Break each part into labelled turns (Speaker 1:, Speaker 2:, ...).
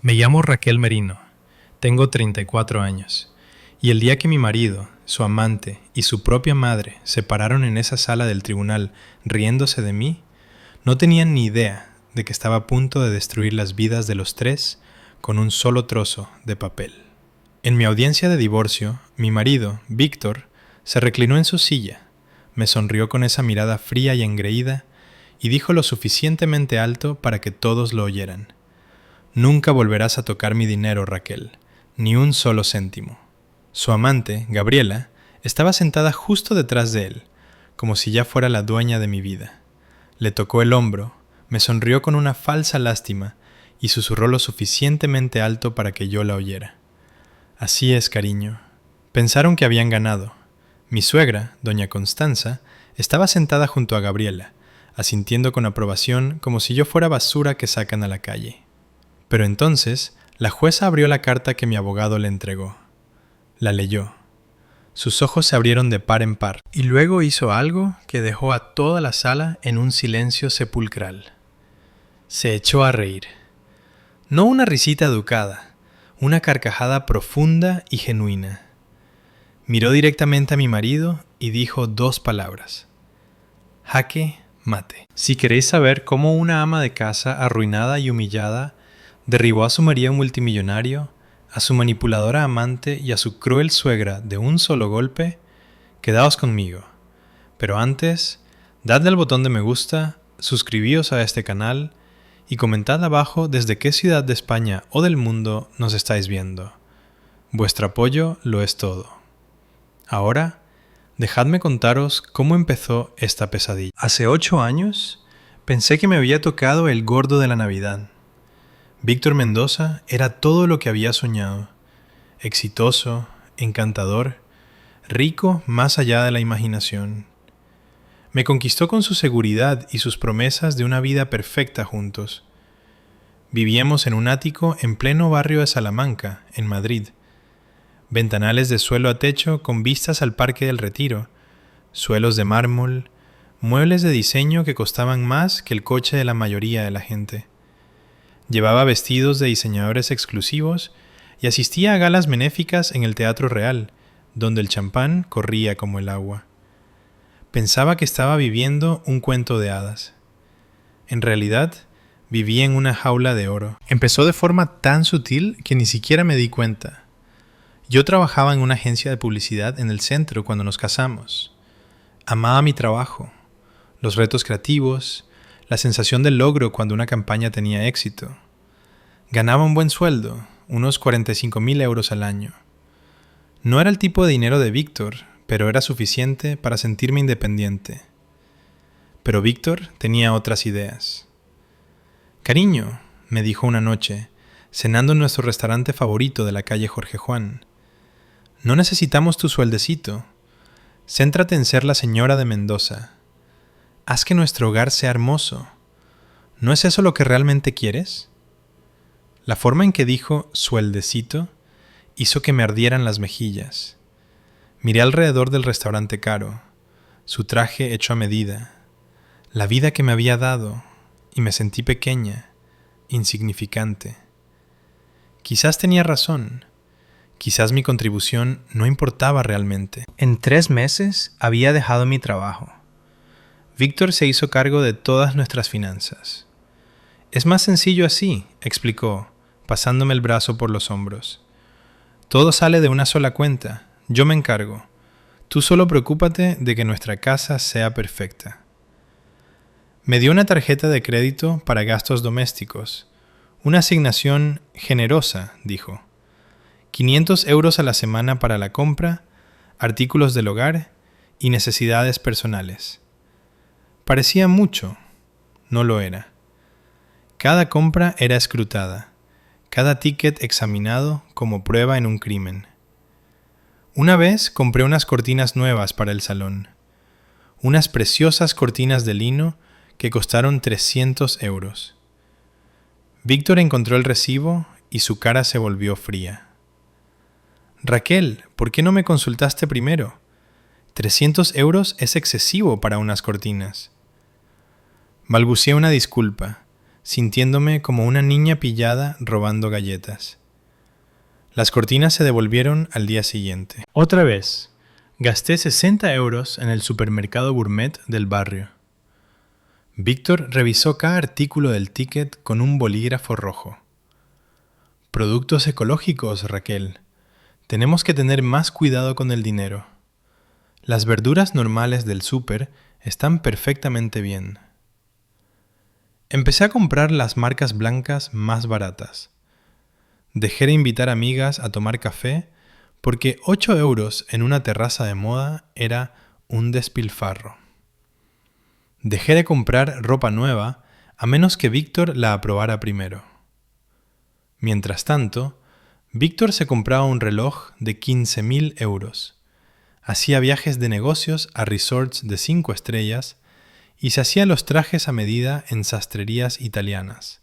Speaker 1: Me llamo Raquel Merino, tengo 34 años, y el día que mi marido, su amante y su propia madre se pararon en esa sala del tribunal riéndose de mí, no tenían ni idea de que estaba a punto de destruir las vidas de los tres con un solo trozo de papel. En mi audiencia de divorcio, mi marido, Víctor, se reclinó en su silla, me sonrió con esa mirada fría y engreída y dijo lo suficientemente alto para que todos lo oyeran: «Nunca volverás a tocar mi dinero, Raquel, ni un solo céntimo». Su amante, Gabriela, estaba sentada justo detrás de él, como si ya fuera la dueña de mi vida. Le tocó el hombro, me sonrió con una falsa lástima y susurró lo suficientemente alto para que yo la oyera: «Así es, cariño». Pensaron que habían ganado. Mi suegra, doña Constanza, estaba sentada junto a Gabriela, asintiendo con aprobación como si yo fuera basura que sacan a la calle. Pero entonces, la jueza abrió la carta que mi abogado le entregó. La leyó. Sus ojos se abrieron de par en par, y luego hizo algo que dejó a toda la sala en un silencio sepulcral. Se echó a reír. No una risita educada, una carcajada profunda y genuina. Miró directamente a mi marido y dijo 2 palabras: jaque mate. Si queréis saber cómo una ama de casa arruinada y humillada derribó a su marido multimillonario, a su manipuladora amante y a su cruel suegra de un solo golpe, quedaos conmigo. Pero antes, dadle al botón de me gusta, suscribíos a este canal y comentad abajo desde qué ciudad de España o del mundo nos estáis viendo. Vuestro apoyo lo es todo. Ahora, dejadme contaros cómo empezó esta pesadilla. Hace 8 años, pensé que me había tocado el gordo de la Navidad. Víctor Mendoza era todo lo que había soñado: exitoso, encantador, rico más allá de la imaginación. Me conquistó con su seguridad y sus promesas de una vida perfecta juntos. Vivíamos en un ático en pleno barrio de Salamanca, en Madrid. Ventanales de suelo a techo con vistas al Parque del Retiro, suelos de mármol, muebles de diseño que costaban más que el coche de la mayoría de la gente. Llevaba vestidos de diseñadores exclusivos y asistía a galas benéficas en el Teatro Real, donde el champán corría como el agua. Pensaba que estaba viviendo un cuento de hadas. En realidad, vivía en una jaula de oro. Empezó de forma tan sutil que ni siquiera me di cuenta. Yo trabajaba en una agencia de publicidad en el centro cuando nos casamos. Amaba mi trabajo, los retos creativos, la sensación del logro cuando una campaña tenía éxito. Ganaba un buen sueldo, unos 45.000 euros al año. No era el tipo de dinero de Víctor, pero era suficiente para sentirme independiente. Pero Víctor tenía otras ideas. «Cariño», me dijo una noche, cenando en nuestro restaurante favorito de la calle Jorge Juan, «no necesitamos tu sueldecito. Céntrate en ser la señora de Mendoza. Haz que nuestro hogar sea hermoso. ¿No es eso lo que realmente quieres?». La forma en que dijo «sueldecito» hizo que me ardieran las mejillas. Miré alrededor del restaurante caro, su traje hecho a medida, la vida que me había dado, y me sentí pequeña, insignificante. Quizás tenía razón. Quizás mi contribución no importaba realmente. En 3 meses había dejado mi trabajo. Víctor se hizo cargo de todas nuestras finanzas. «Es más sencillo así», explicó, pasándome el brazo por los hombros. «Todo sale de una sola cuenta. Yo me encargo. Tú solo preocúpate de que nuestra casa sea perfecta». Me dio una tarjeta de crédito para gastos domésticos. Una asignación generosa, dijo. 500 euros a la semana para la compra, artículos del hogar y necesidades personales. Parecía mucho. No lo era. Cada compra era escrutada, cada ticket examinado como prueba en un crimen. Una vez compré unas cortinas nuevas para el salón. Unas preciosas cortinas de lino que costaron 300 euros. Víctor encontró el recibo y su cara se volvió fría. «Raquel, ¿por qué no me consultaste primero? 300 euros es excesivo para unas cortinas». Balbuceé una disculpa. sintiéndome como una niña pillada robando galletas. Las cortinas se devolvieron al día siguiente. Otra vez, gasté 60 euros en el supermercado gourmet del barrio. Víctor revisó cada artículo del ticket con un bolígrafo rojo. Productos ecológicos, Raquel. Tenemos que tener más cuidado con el dinero. Las verduras normales del súper están perfectamente bien. Empecé a comprar las marcas blancas más baratas. Dejé de invitar amigas a tomar café porque 8 euros en una terraza de moda era un despilfarro. Dejé de comprar ropa nueva a menos que Víctor la aprobara primero. Mientras tanto, Víctor se compraba un reloj de 15.000 euros, hacía viajes de negocios a resorts de 5 estrellas y se hacía los trajes a medida en sastrerías italianas.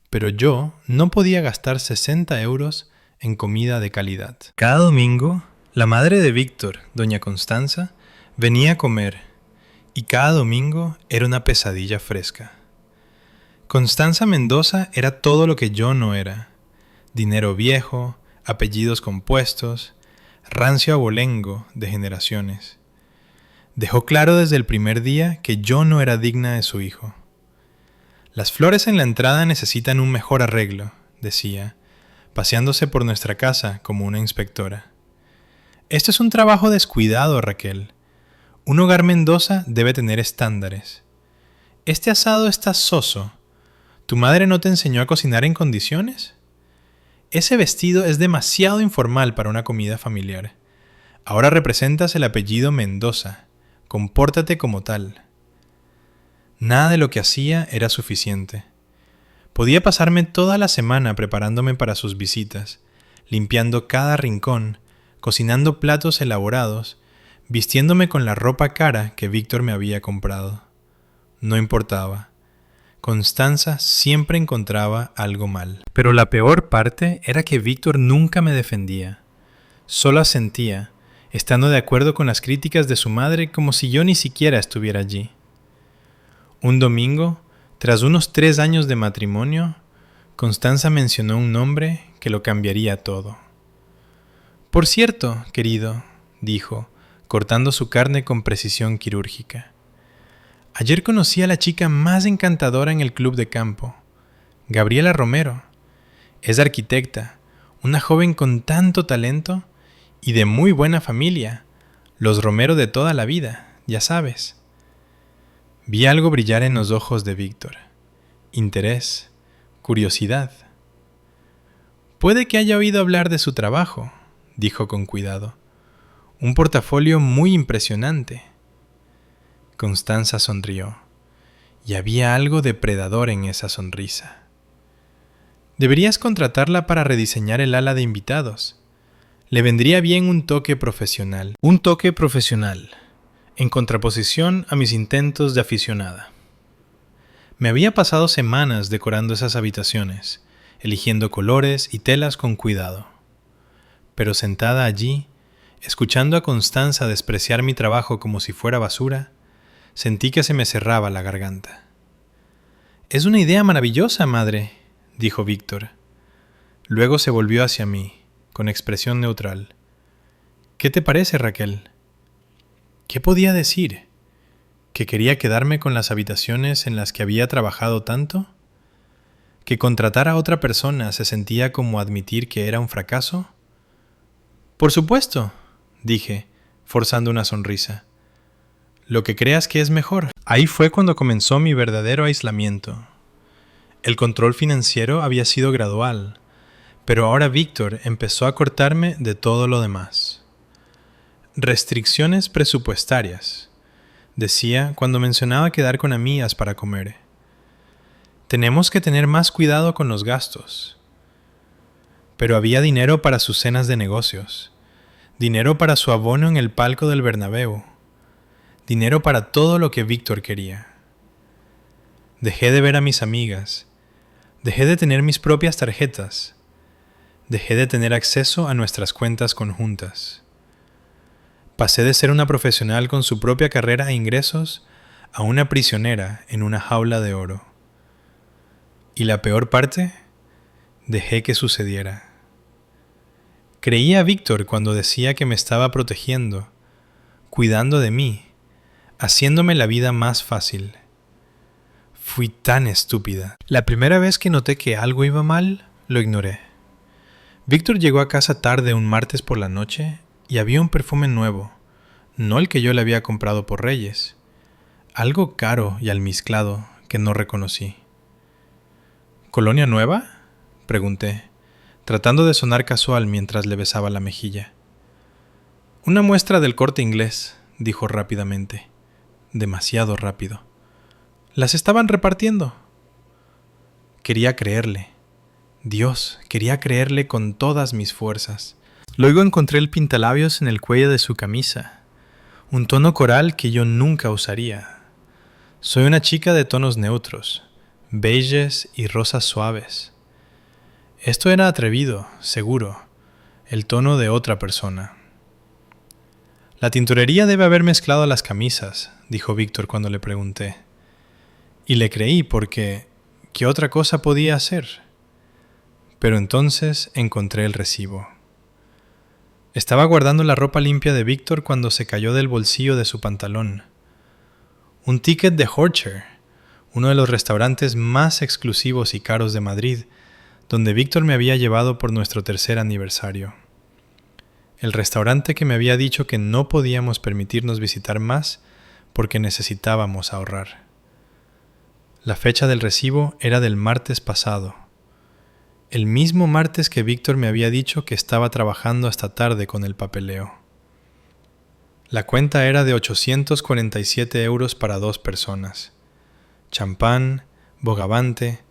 Speaker 1: Pero yo no podía gastar 60 euros en comida de calidad. Cada domingo, la madre de Víctor, doña Constanza, venía a comer, y cada domingo era una pesadilla fresca. Constanza Mendoza era todo lo que yo no era. Dinero viejo, apellidos compuestos, rancio abolengo de generaciones. Dejó claro desde el primer día que yo no era digna de su hijo. Las flores en la entrada necesitan un mejor arreglo, decía, paseándose por nuestra casa como una inspectora. Esto es un trabajo descuidado, Raquel. Un hogar Mendoza debe tener estándares. Este asado está soso. ¿Tu madre no te enseñó a cocinar en condiciones? Ese vestido es demasiado informal para una comida familiar. Ahora representas el apellido Mendoza. Compórtate como tal. Nada de lo que hacía era suficiente. Podía pasarme toda la semana preparándome para sus visitas, limpiando cada rincón, cocinando platos elaborados, vistiéndome con la ropa cara que Víctor me había comprado. No importaba. Constanza siempre encontraba algo mal. Pero la peor parte era que Víctor nunca me defendía. Solo asentía, estando de acuerdo con las críticas de su madre como si yo ni siquiera estuviera allí. Un domingo, tras unos 3 años de matrimonio, Constanza mencionó un nombre que lo cambiaría todo. Por cierto, querido, dijo, cortando su carne con precisión quirúrgica. Ayer conocí a la chica más encantadora en el club de campo, Gabriela Romero. Es arquitecta, una joven con tanto talento y de muy buena familia, los Romero de toda la vida, ya sabes. Vi algo brillar en los ojos de Víctor. Interés, curiosidad. Puede que haya oído hablar de su trabajo, dijo con cuidado. Un portafolio muy impresionante. Constanza sonrió, y había algo depredador en esa sonrisa. Deberías contratarla para rediseñar el ala de invitados. Le vendría bien un toque profesional. Un toque profesional, en contraposición a mis intentos de aficionada. Me había pasado semanas decorando esas habitaciones, eligiendo colores y telas con cuidado. Pero sentada allí, escuchando a Constanza despreciar mi trabajo como si fuera basura, sentí que se me cerraba la garganta. «Es una idea maravillosa, madre», dijo Víctor. Luego se volvió hacia mí, con expresión neutral. «¿Qué te parece, Raquel?» ¿Qué podía decir? ¿Que quería quedarme con las habitaciones en las que había trabajado tanto? ¿Que contratar a otra persona se sentía como admitir que era un fracaso? «Por supuesto», dije, forzando una sonrisa. «Lo que creas que es mejor». Ahí fue cuando comenzó mi verdadero aislamiento. El control financiero había sido gradual, pero ahora Víctor empezó a cortarme de todo lo demás. Restricciones presupuestarias, decía cuando mencionaba quedar con amigas para comer. Tenemos que tener más cuidado con los gastos. Pero había dinero para sus cenas de negocios, dinero para su abono en el palco del Bernabéu, dinero para todo lo que Víctor quería. Dejé de ver a mis amigas, dejé de tener mis propias tarjetas, dejé de tener acceso a nuestras cuentas conjuntas. Pasé de ser una profesional con su propia carrera e ingresos a una prisionera en una jaula de oro. Y la peor parte, dejé que sucediera. Creía a Víctor cuando decía que me estaba protegiendo, cuidando de mí, haciéndome la vida más fácil. Fui tan estúpida. La primera vez que noté que algo iba mal, lo ignoré. Víctor llegó a casa tarde un martes por la noche y había un perfume nuevo, no el que yo le había comprado por Reyes, algo caro y almizclado que no reconocí. ¿Colonia nueva?, pregunté, tratando de sonar casual mientras le besaba la mejilla. Una muestra del Corte Inglés, dijo rápidamente, demasiado rápido. Las estaban repartiendo. Quería creerle. Dios, quería creerle con todas mis fuerzas. Luego encontré el pintalabios en el cuello de su camisa, un tono coral que yo nunca usaría. Soy una chica de tonos neutros, beiges y rosas suaves. Esto era atrevido, seguro, el tono de otra persona. La tintorería debe haber mezclado las camisas, dijo Víctor cuando le pregunté. Y le creí porque, ¿qué otra cosa podía hacer? Pero entonces encontré el recibo. Estaba guardando la ropa limpia de Víctor cuando se cayó del bolsillo de su pantalón. Un ticket de Horcher, uno de los restaurantes más exclusivos y caros de Madrid, donde Víctor me había llevado por nuestro 3er aniversario. El restaurante que me había dicho que no podíamos permitirnos visitar más porque necesitábamos ahorrar. La fecha del recibo era del martes pasado. El mismo martes que Víctor me había dicho que estaba trabajando hasta tarde con el papeleo. La cuenta era de 847 euros para 2 personas. Champán, bogavante,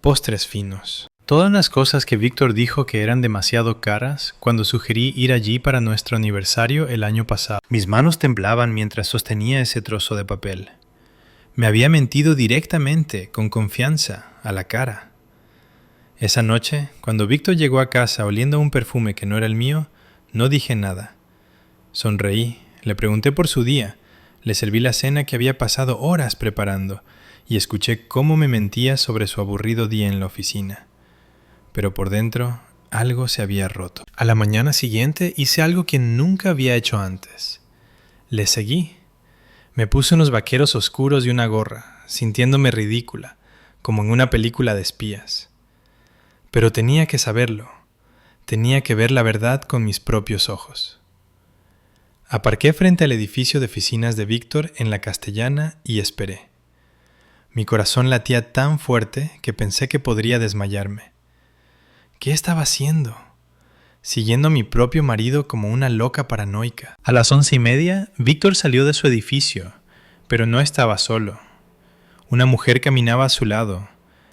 Speaker 1: postres finos. Todas las cosas que Víctor dijo que eran demasiado caras cuando sugerí ir allí para nuestro aniversario el año pasado. Mis manos temblaban mientras sostenía ese trozo de papel. Me había mentido directamente, con confianza, a la cara. Esa noche, cuando Víctor llegó a casa oliendo un perfume que no era el mío, no dije nada. Sonreí, le pregunté por su día, le serví la cena que había pasado horas preparando y escuché cómo me mentía sobre su aburrido día en la oficina. Pero por dentro, algo se había roto. A la mañana siguiente hice algo que nunca había hecho antes. Le seguí. Me puse unos vaqueros oscuros y una gorra, sintiéndome ridícula, como en una película de espías. Pero tenía que saberlo. Tenía que ver la verdad con mis propios ojos. Aparqué frente al edificio de oficinas de Víctor en la Castellana y esperé. Mi corazón latía tan fuerte que pensé que podría desmayarme. ¿Qué estaba haciendo? Siguiendo a mi propio marido como una loca paranoica. A las 11:30, Víctor salió de su edificio, pero no estaba solo. Una mujer caminaba a su lado,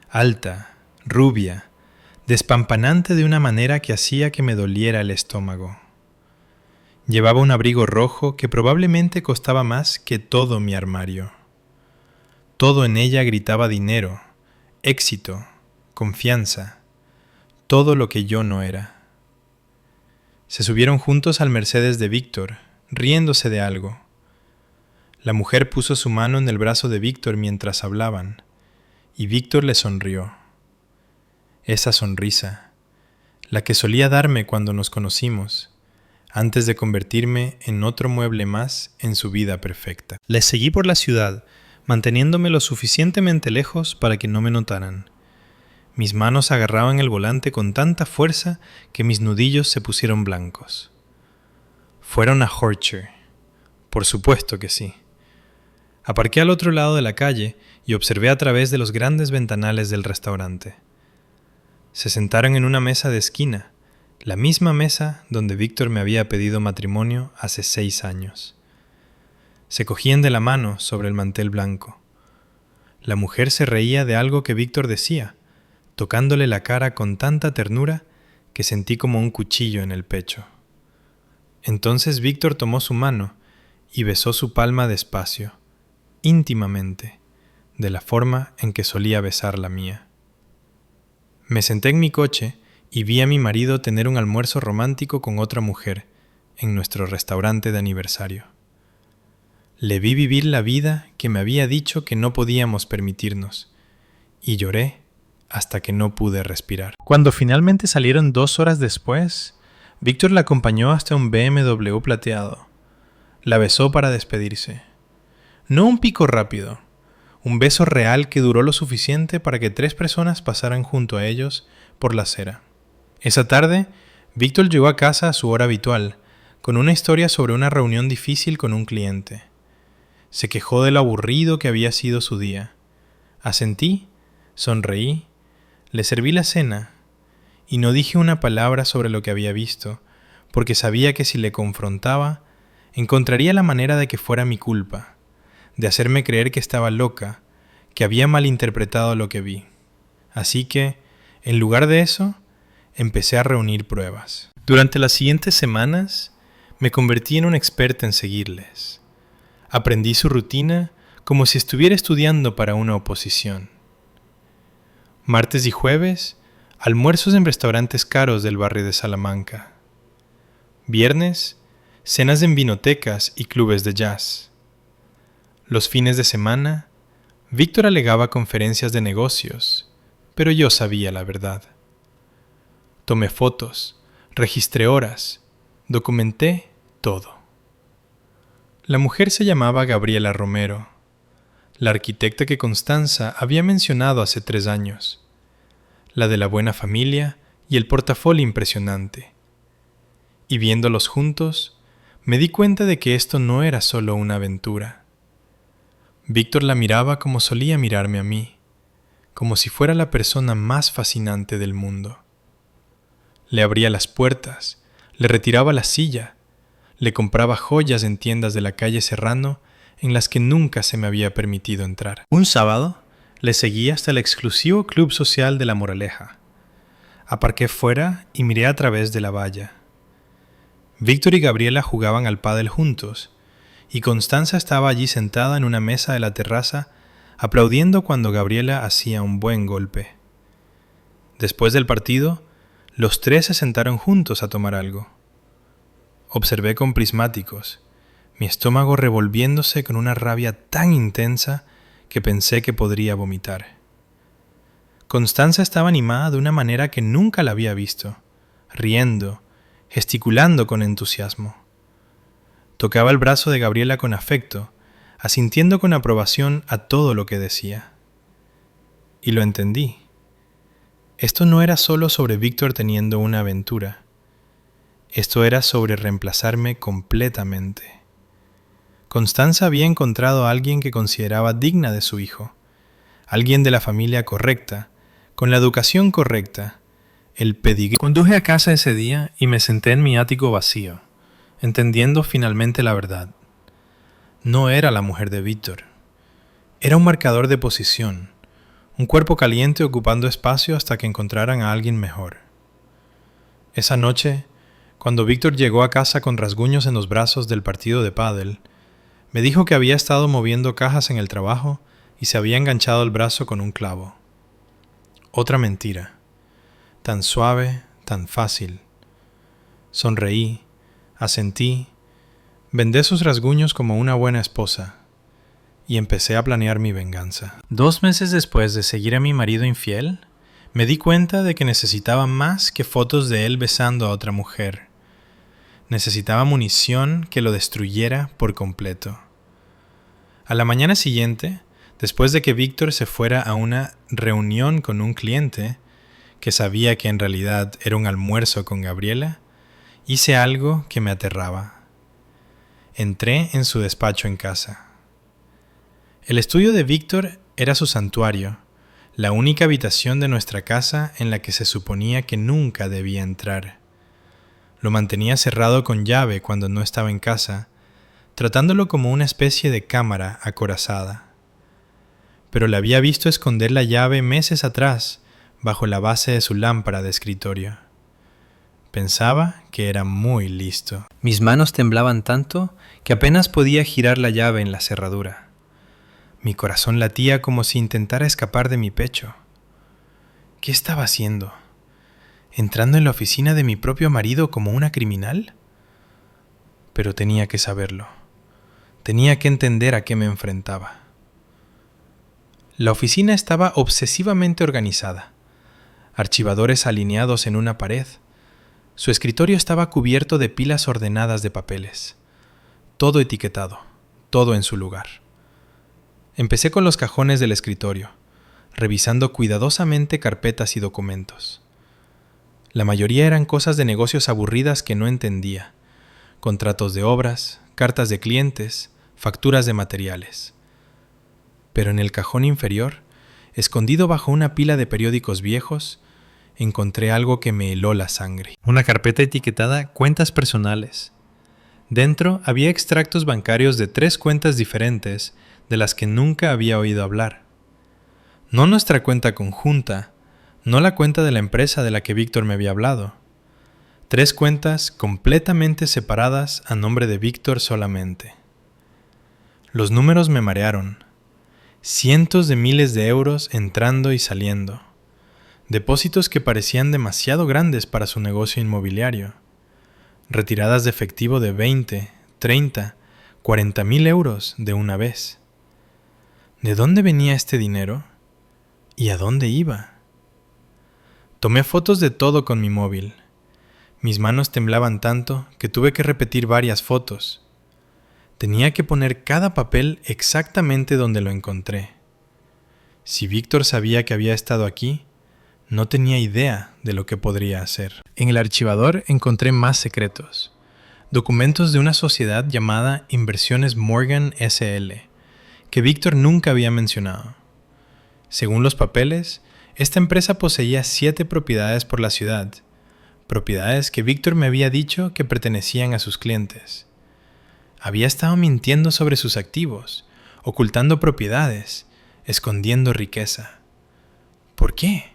Speaker 1: alta, rubia, despampanante de una manera que hacía que me doliera el estómago. Llevaba un abrigo rojo que probablemente costaba más que todo mi armario. Todo en ella gritaba dinero, éxito, confianza, todo lo que yo no era. Se subieron juntos al Mercedes de Víctor, riéndose de algo. La mujer puso su mano en el brazo de Víctor mientras hablaban, y Víctor le sonrió. Esa sonrisa, la que solía darme cuando nos conocimos, antes de convertirme en otro mueble más en su vida perfecta. Les seguí por la ciudad, manteniéndome lo suficientemente lejos para que no me notaran. Mis manos agarraban el volante con tanta fuerza que mis nudillos se pusieron blancos. Fueron a Horcher. Por supuesto que sí. Aparqué al otro lado de la calle y observé a través de los grandes ventanales del restaurante. Se sentaron en una mesa de esquina, la misma mesa donde Víctor me había pedido matrimonio hace 6 años. Se cogían de la mano sobre el mantel blanco. La mujer se reía de algo que Víctor decía, tocándole la cara con tanta ternura que sentí como un cuchillo en el pecho. Entonces Víctor tomó su mano y besó su palma despacio, íntimamente, de la forma en que solía besar la mía. Me senté en mi coche y vi a mi marido tener un almuerzo romántico con otra mujer en nuestro restaurante de aniversario. Le vi vivir la vida que me había dicho que no podíamos permitirnos, y lloré hasta que no pude respirar. Cuando finalmente salieron 2 horas después, Víctor la acompañó hasta un BMW plateado. La besó para despedirse. No un pico rápido, un beso real que duró lo suficiente para que 3 personas pasaran junto a ellos por la acera. Esa tarde, Víctor llegó a casa a su hora habitual, con una historia sobre una reunión difícil con un cliente. Se quejó de lo aburrido que había sido su día. Asentí, sonreí, le serví la cena y no dije una palabra sobre lo que había visto, porque sabía que si le confrontaba, encontraría la manera de que fuera mi culpa, de hacerme creer que estaba loca, que había malinterpretado lo que vi. Así que, en lugar de eso, empecé a reunir pruebas. Durante las siguientes semanas, me convertí en un experto en seguirles. Aprendí su rutina como si estuviera estudiando para una oposición. Martes y jueves, almuerzos en restaurantes caros del barrio de Salamanca. Viernes, cenas en vinotecas y clubes de jazz. Los fines de semana, Víctor alegaba conferencias de negocios, pero yo sabía la verdad. Tomé fotos, registré horas, documenté todo. La mujer se llamaba Gabriela Romero, la arquitecta que Constanza había mencionado hace 3 años, la de la buena familia y el portafolio impresionante. Y viéndolos juntos, me di cuenta de que esto no era solo una aventura. Víctor la miraba como solía mirarme a mí, como si fuera la persona más fascinante del mundo. Le abría las puertas, le retiraba la silla, le compraba joyas en tiendas de la calle Serrano en las que nunca se me había permitido entrar. Un sábado, le seguí hasta el exclusivo Club Social de La Moraleja. Aparqué fuera y miré a través de la valla. Víctor y Gabriela jugaban al pádel juntos, y Constanza estaba allí sentada en una mesa de la terraza, aplaudiendo cuando Gabriela hacía un buen golpe. Después del partido, los 3 se sentaron juntos a tomar algo. Observé con prismáticos, mi estómago revolviéndose con una rabia tan intensa que pensé que podría vomitar. Constanza estaba animada de una manera que nunca la había visto, riendo, gesticulando con entusiasmo. Tocaba el brazo de Gabriela con afecto, asintiendo con aprobación a todo lo que decía. Y lo entendí. Esto no era solo sobre Víctor teniendo una aventura. Esto era sobre reemplazarme completamente. Constanza había encontrado a alguien que consideraba digna de su hijo, alguien de la familia correcta, con la educación correcta, el pedigrí. Conduje a casa ese día y me senté en mi ático vacío, entendiendo finalmente la verdad. No era la mujer de Víctor. Era un marcador de posición, un cuerpo caliente ocupando espacio hasta que encontraran a alguien mejor. Esa noche, cuando Víctor llegó a casa con rasguños en los brazos del partido de pádel, me dijo que había estado moviendo cajas en el trabajo y se había enganchado el brazo con un clavo. Otra mentira. Tan suave, tan fácil. Sonreí, asentí, vendé sus rasguños como una buena esposa y empecé a planear mi venganza. 2 meses después de seguir a mi marido infiel, me di cuenta de que necesitaba más que fotos de él besando a otra mujer. Necesitaba munición que lo destruyera por completo. A la mañana siguiente, después de que Víctor se fuera a una reunión con un cliente, que sabía que en realidad era un almuerzo con Gabriela, hice algo que me aterraba. Entré en su despacho en casa. El estudio de Víctor era su santuario, la única habitación de nuestra casa en la que se suponía que nunca debía entrar. Lo mantenía cerrado con llave cuando no estaba en casa, tratándolo como una especie de cámara acorazada. Pero le había visto esconder la llave meses atrás, bajo la base de su lámpara de escritorio. Pensaba que era muy listo. Mis manos temblaban tanto que apenas podía girar la llave en la cerradura. Mi corazón latía como si intentara escapar de mi pecho. ¿Qué estaba haciendo? ¿Entrando en la oficina de mi propio marido como una criminal? Pero tenía que saberlo. Tenía que entender a qué me enfrentaba. La oficina estaba obsesivamente organizada. archivadores alineados en una pared. Su escritorio estaba cubierto de pilas ordenadas de papeles. Todo etiquetado, todo en su lugar. Empecé con los cajones del escritorio, revisando cuidadosamente carpetas y documentos. La mayoría eran cosas de negocios aburridas que no entendía. Contratos de obras, cartas de clientes, facturas de materiales. Pero en el cajón inferior, escondido bajo una pila de periódicos viejos, encontré algo que me heló la sangre. Una carpeta etiquetada Cuentas personales. Dentro había extractos bancarios de 3 cuentas diferentes de las que nunca había oído hablar. No nuestra cuenta conjunta, no la cuenta de la empresa de la que Víctor me había hablado. 3 cuentas completamente separadas a nombre de Víctor solamente. Los números me marearon. Cientos de miles de euros entrando y saliendo. Depósitos que parecían demasiado grandes para su negocio inmobiliario. Retiradas de efectivo de 20, 30, 40.000 euros de una vez. ¿De dónde venía este dinero? ¿Y a dónde iba? Tomé fotos de todo con mi móvil. Mis manos temblaban tanto que tuve que repetir varias fotos. Tenía que poner cada papel exactamente donde lo encontré. Si Víctor sabía que había estado aquí, no tenía idea de lo que podría hacer. En el archivador encontré más secretos. Documentos de una sociedad llamada Inversiones Morgan S.L., que Víctor nunca había mencionado. Según los papeles, esta empresa poseía 7 propiedades por la ciudad, propiedades que Víctor me había dicho que pertenecían a sus clientes. Había estado mintiendo sobre sus activos, ocultando propiedades, escondiendo riqueza. ¿Por qué?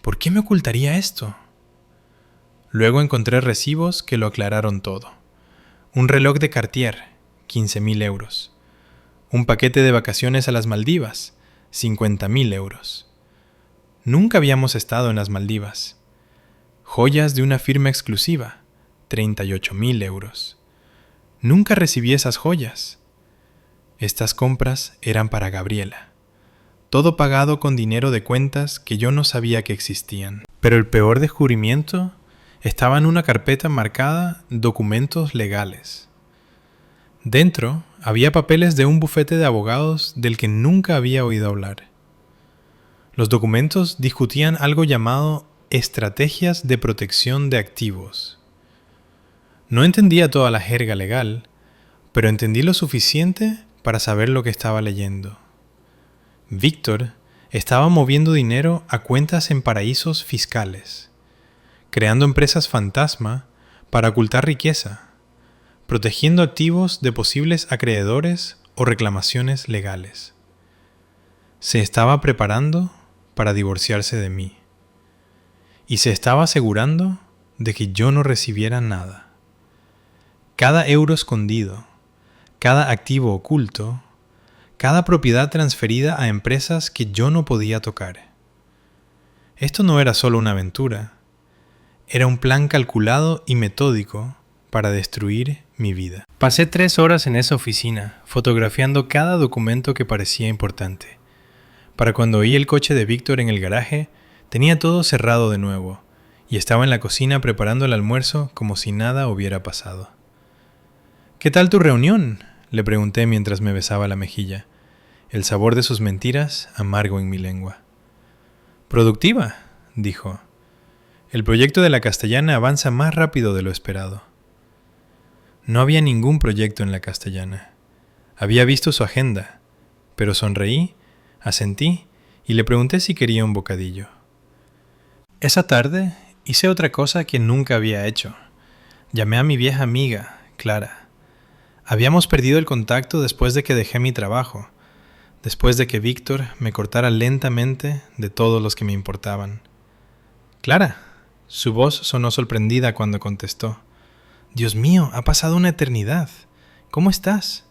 Speaker 1: ¿Por qué me ocultaría esto? Luego encontré recibos que lo aclararon todo. Un reloj de Cartier, 15.000 euros. Un paquete de vacaciones a las Maldivas, 50.000 euros. Nunca habíamos estado en las Maldivas. Joyas de una firma exclusiva, 38.000 euros. Nunca recibí esas joyas. Estas compras eran para Gabriela. Todo pagado con dinero de cuentas que yo no sabía que existían. Pero el peor descubrimiento estaba en una carpeta marcada Documentos legales. Dentro había papeles de un bufete de abogados del que nunca había oído hablar. Los documentos discutían algo llamado estrategias de protección de activos. No entendía toda la jerga legal, pero entendí lo suficiente para saber lo que estaba leyendo. Víctor estaba moviendo dinero a cuentas en paraísos fiscales, creando empresas fantasma para ocultar riqueza, protegiendo activos de posibles acreedores o reclamaciones legales. Se estaba preparando para divorciarse de mí, y se estaba asegurando de que yo no recibiera nada. Cada euro escondido, cada activo oculto, cada propiedad transferida a empresas que yo no podía tocar. Esto no era solo una aventura, era un plan calculado y metódico para destruir mi vida. Pasé 3 horas en esa oficina, fotografiando cada documento que parecía importante. Para cuando oí el coche de Víctor en el garaje, tenía todo cerrado de nuevo, y estaba en la cocina preparando el almuerzo como si nada hubiera pasado. ¿Qué tal tu reunión?, le pregunté mientras me besaba la mejilla, el sabor de sus mentiras amargo en mi lengua. «Productiva», dijo. «El proyecto de la Castellana avanza más rápido de lo esperado». No había ningún proyecto en la Castellana. Había visto su agenda, pero sonreí, asentí y le pregunté si quería un bocadillo. Esa tarde hice otra cosa que nunca había hecho. Llamé a mi vieja amiga, Clara. Habíamos perdido el contacto después de que dejé mi trabajo, después de que Víctor me cortara lentamente de todos los que me importaban. «Clara», su voz sonó sorprendida cuando contestó. «Dios mío, ha pasado una eternidad. ¿Cómo estás?»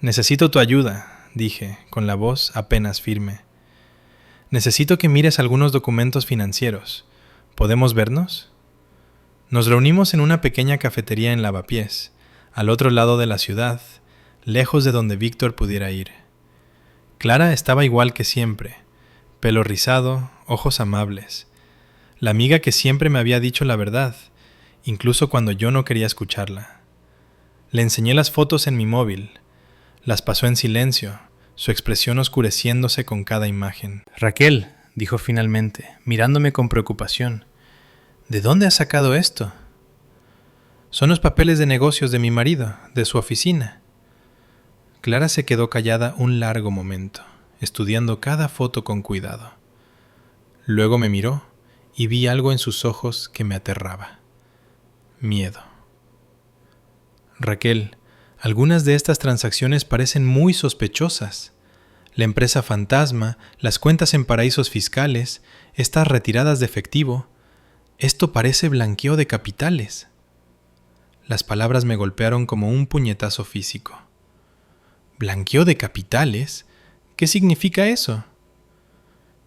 Speaker 1: «Necesito tu ayuda», dije, con la voz apenas firme. «Necesito que mires algunos documentos financieros. ¿Podemos vernos?» Nos reunimos en una pequeña cafetería en Lavapiés, al otro lado de la ciudad, lejos de donde Víctor pudiera ir. Clara estaba igual que siempre, pelo rizado, ojos amables, La amiga que siempre me había dicho la verdad, incluso cuando yo no quería escucharla. Le enseñé las fotos en mi móvil. Las pasó en silencio, su expresión oscureciéndose con cada imagen. «Raquel», dijo finalmente, mirándome con preocupación, «¿de dónde has sacado esto?» «Son los papeles de negocios de mi marido, de su oficina». Clara se quedó callada un largo momento, estudiando cada foto con cuidado. Luego me miró y vi algo en sus ojos que me aterraba. Miedo. «Raquel, algunas de estas transacciones parecen muy sospechosas. La empresa fantasma, las cuentas en paraísos fiscales, estas retiradas de efectivo. Esto parece blanqueo de capitales». Las palabras me golpearon como un puñetazo físico. ¿Blanqueo de capitales? ¿Qué significa eso?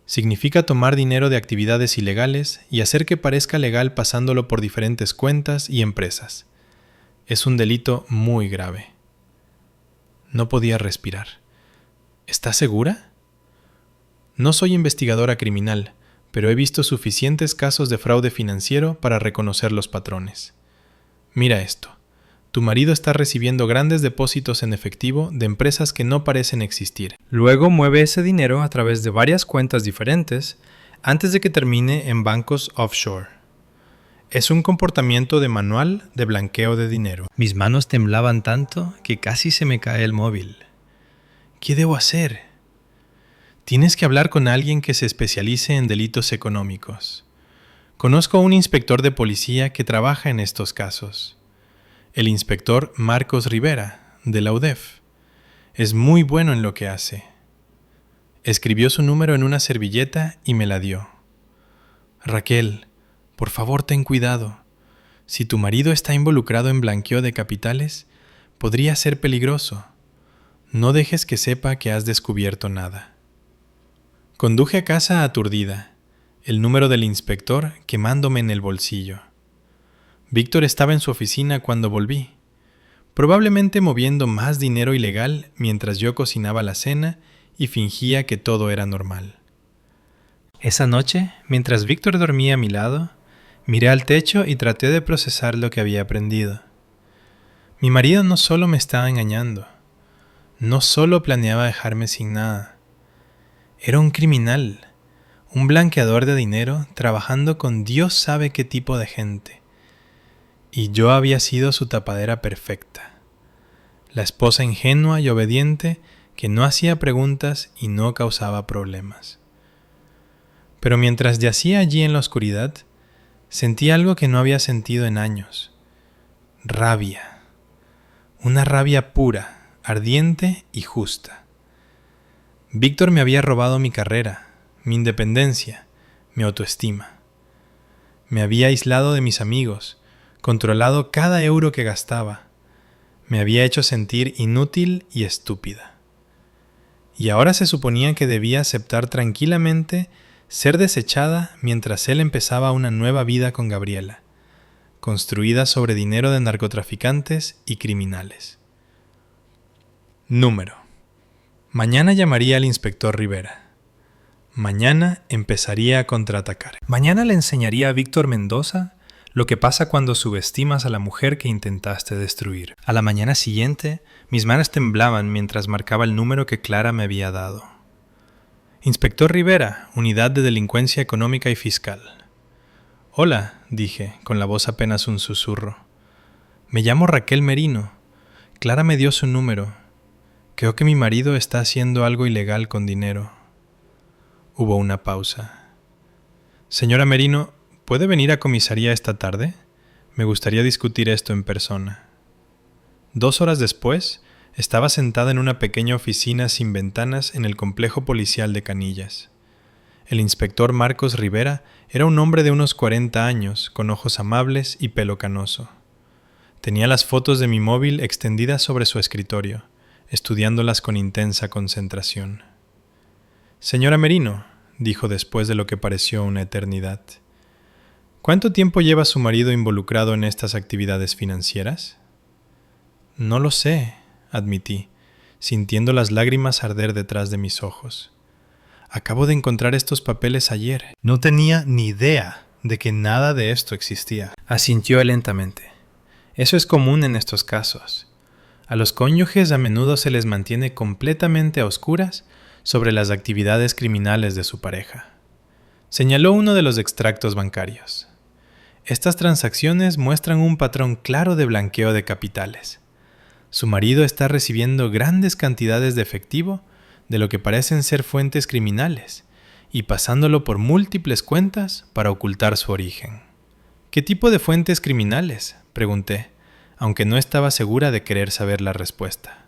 Speaker 1: Significa tomar dinero de actividades ilegales y hacer que parezca legal pasándolo por diferentes cuentas y empresas. Es un delito muy grave. No podía respirar. ¿Estás segura? No soy investigadora criminal, pero he visto suficientes casos de fraude financiero para reconocer los patrones. Mira esto. Tu marido está recibiendo grandes depósitos en efectivo de empresas que no parecen existir. Luego mueve ese dinero a través de varias cuentas diferentes antes de que termine en bancos offshore. Es un comportamiento de manual de blanqueo de dinero. Mis manos temblaban tanto que casi se me cae el móvil. ¿Qué debo hacer? Tienes que hablar con alguien que se especialice en delitos económicos. Conozco a un inspector de policía que trabaja en estos casos. El inspector Marcos Rivera, de la UDEF. Es muy bueno en lo que hace. Escribió su número en una servilleta y me la dio. Raquel, por favor, ten cuidado. Si tu marido está involucrado en blanqueo de capitales, podría ser peligroso. No dejes que sepa que has descubierto nada. Conduje a casa aturdida, el número del inspector quemándome en el bolsillo. Víctor estaba en su oficina cuando volví, probablemente moviendo más dinero ilegal mientras yo cocinaba la cena y fingía que todo era normal. Esa noche, mientras Víctor dormía a mi lado, miré al techo y traté de procesar lo que había aprendido. Mi marido no solo me estaba engañando, no solo planeaba dejarme sin nada. Era un criminal, un blanqueador de dinero trabajando con Dios sabe qué tipo de gente. Y yo había sido su tapadera perfecta, la esposa ingenua y obediente que no hacía preguntas y no causaba problemas. Pero mientras yacía allí en la oscuridad, sentí algo que no había sentido en años. Rabia. Una rabia pura, ardiente y justa. Víctor me había robado mi carrera, mi independencia, mi autoestima. Me había aislado de mis amigos, controlado cada euro que gastaba. Me había hecho sentir inútil y estúpida. Y ahora se suponía que debía aceptar tranquilamente ser desechada mientras él empezaba una nueva vida con Gabriela, construida sobre dinero de narcotraficantes y criminales. Número. Mañana llamaría al inspector Rivera. Mañana empezaría a contraatacar. Mañana le enseñaría a Víctor Mendoza lo que pasa cuando subestimas a la mujer que intentaste destruir. A la mañana siguiente, mis manos temblaban mientras marcaba el número que Clara me había dado. Inspector Rivera, Unidad de Delincuencia Económica y Fiscal. Hola, dije, con la voz apenas un susurro. Me llamo Raquel Merino. Clara me dio su número. Creo que mi marido está haciendo algo ilegal con dinero. Hubo una pausa. Señora Merino, ¿puede venir a comisaría esta tarde? Me gustaría discutir esto en persona. 2 horas después, estaba sentada en una pequeña oficina sin ventanas en el complejo policial de Canillas. El inspector Marcos Rivera era un hombre de unos 40 años, con ojos amables y pelo canoso. Tenía las fotos de mi móvil extendidas sobre su escritorio, estudiándolas con intensa concentración. Señora Merino, dijo después de lo que pareció una eternidad, ¿cuánto tiempo lleva su marido involucrado en estas actividades financieras? No lo sé, admití, sintiendo las lágrimas arder detrás de mis ojos. Acabo de encontrar estos papeles ayer. No tenía ni idea de que nada de esto existía. Asintió lentamente. Eso es común en estos casos. A los cónyuges a menudo se les mantiene completamente a oscuras sobre las actividades criminales de su pareja. Señaló uno de los extractos bancarios. Estas transacciones muestran un patrón claro de blanqueo de capitales. Su marido está recibiendo grandes cantidades de efectivo de lo que parecen ser fuentes criminales y pasándolo por múltiples cuentas para ocultar su origen. ¿Qué tipo de fuentes criminales?, pregunté, aunque no estaba segura de querer saber la respuesta.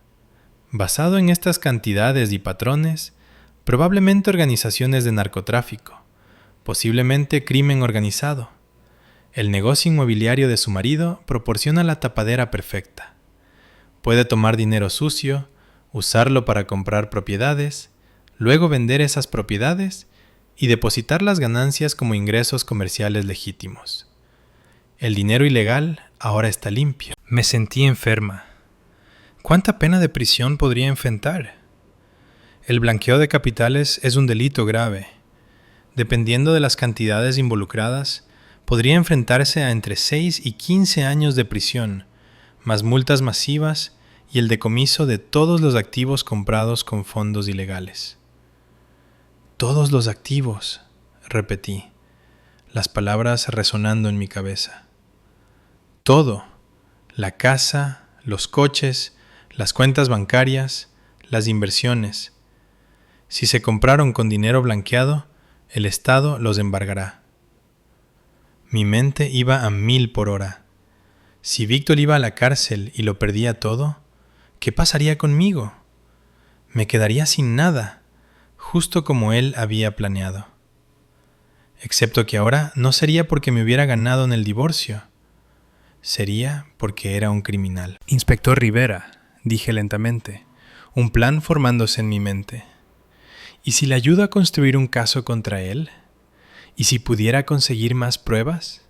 Speaker 1: Basado en estas cantidades y patrones, probablemente organizaciones de narcotráfico, posiblemente crimen organizado. El negocio inmobiliario de su marido proporciona la tapadera perfecta. Puede tomar dinero sucio, usarlo para comprar propiedades, luego vender esas propiedades y depositar las ganancias como ingresos comerciales legítimos. El dinero ilegal ahora está limpio. Me sentí enferma. ¿Cuánta pena de prisión podría enfrentar? El blanqueo de capitales es un delito grave. Dependiendo de las cantidades involucradas, podría enfrentarse a entre 6 y 15 años de prisión, más multas masivas y el decomiso de todos los activos comprados con fondos ilegales. Todos los activos, repetí, las palabras resonando en mi cabeza. Todo, la casa, los coches, las cuentas bancarias, las inversiones. Si se compraron con dinero blanqueado, el Estado los embargará. Mi mente iba a 1000 por hora. Si Víctor iba a la cárcel y lo perdía todo, ¿qué pasaría conmigo? Me quedaría sin nada, justo como él había planeado. Excepto que ahora no sería porque me hubiera ganado en el divorcio. Sería porque era un criminal. Inspector Rivera, dije lentamente, un plan formándose en mi mente. ¿Y si le ayudo a construir un caso contra él? ¿Y si pudiera conseguir más pruebas?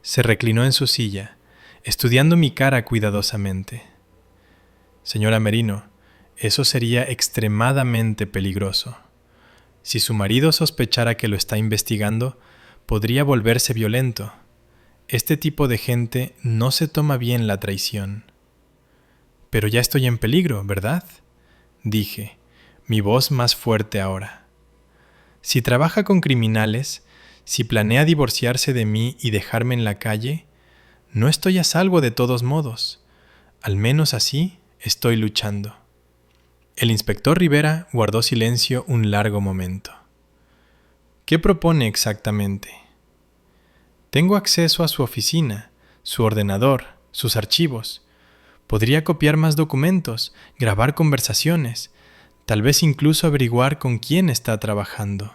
Speaker 1: Se reclinó en su silla, estudiando mi cara cuidadosamente. Señora Merino, eso sería extremadamente peligroso. Si su marido sospechara que lo está investigando, podría volverse violento. Este tipo de gente no se toma bien la traición. Pero ya estoy en peligro, ¿verdad?, dije, mi voz más fuerte ahora. Si trabaja con criminales, si planea divorciarse de mí y dejarme en la calle, no estoy a salvo de todos modos. Al menos así estoy luchando. El inspector Rivera guardó silencio un largo momento. ¿Qué propone exactamente? Tengo acceso a su oficina, su ordenador, sus archivos. Podría copiar más documentos, grabar conversaciones, tal vez incluso averiguar con quién está trabajando.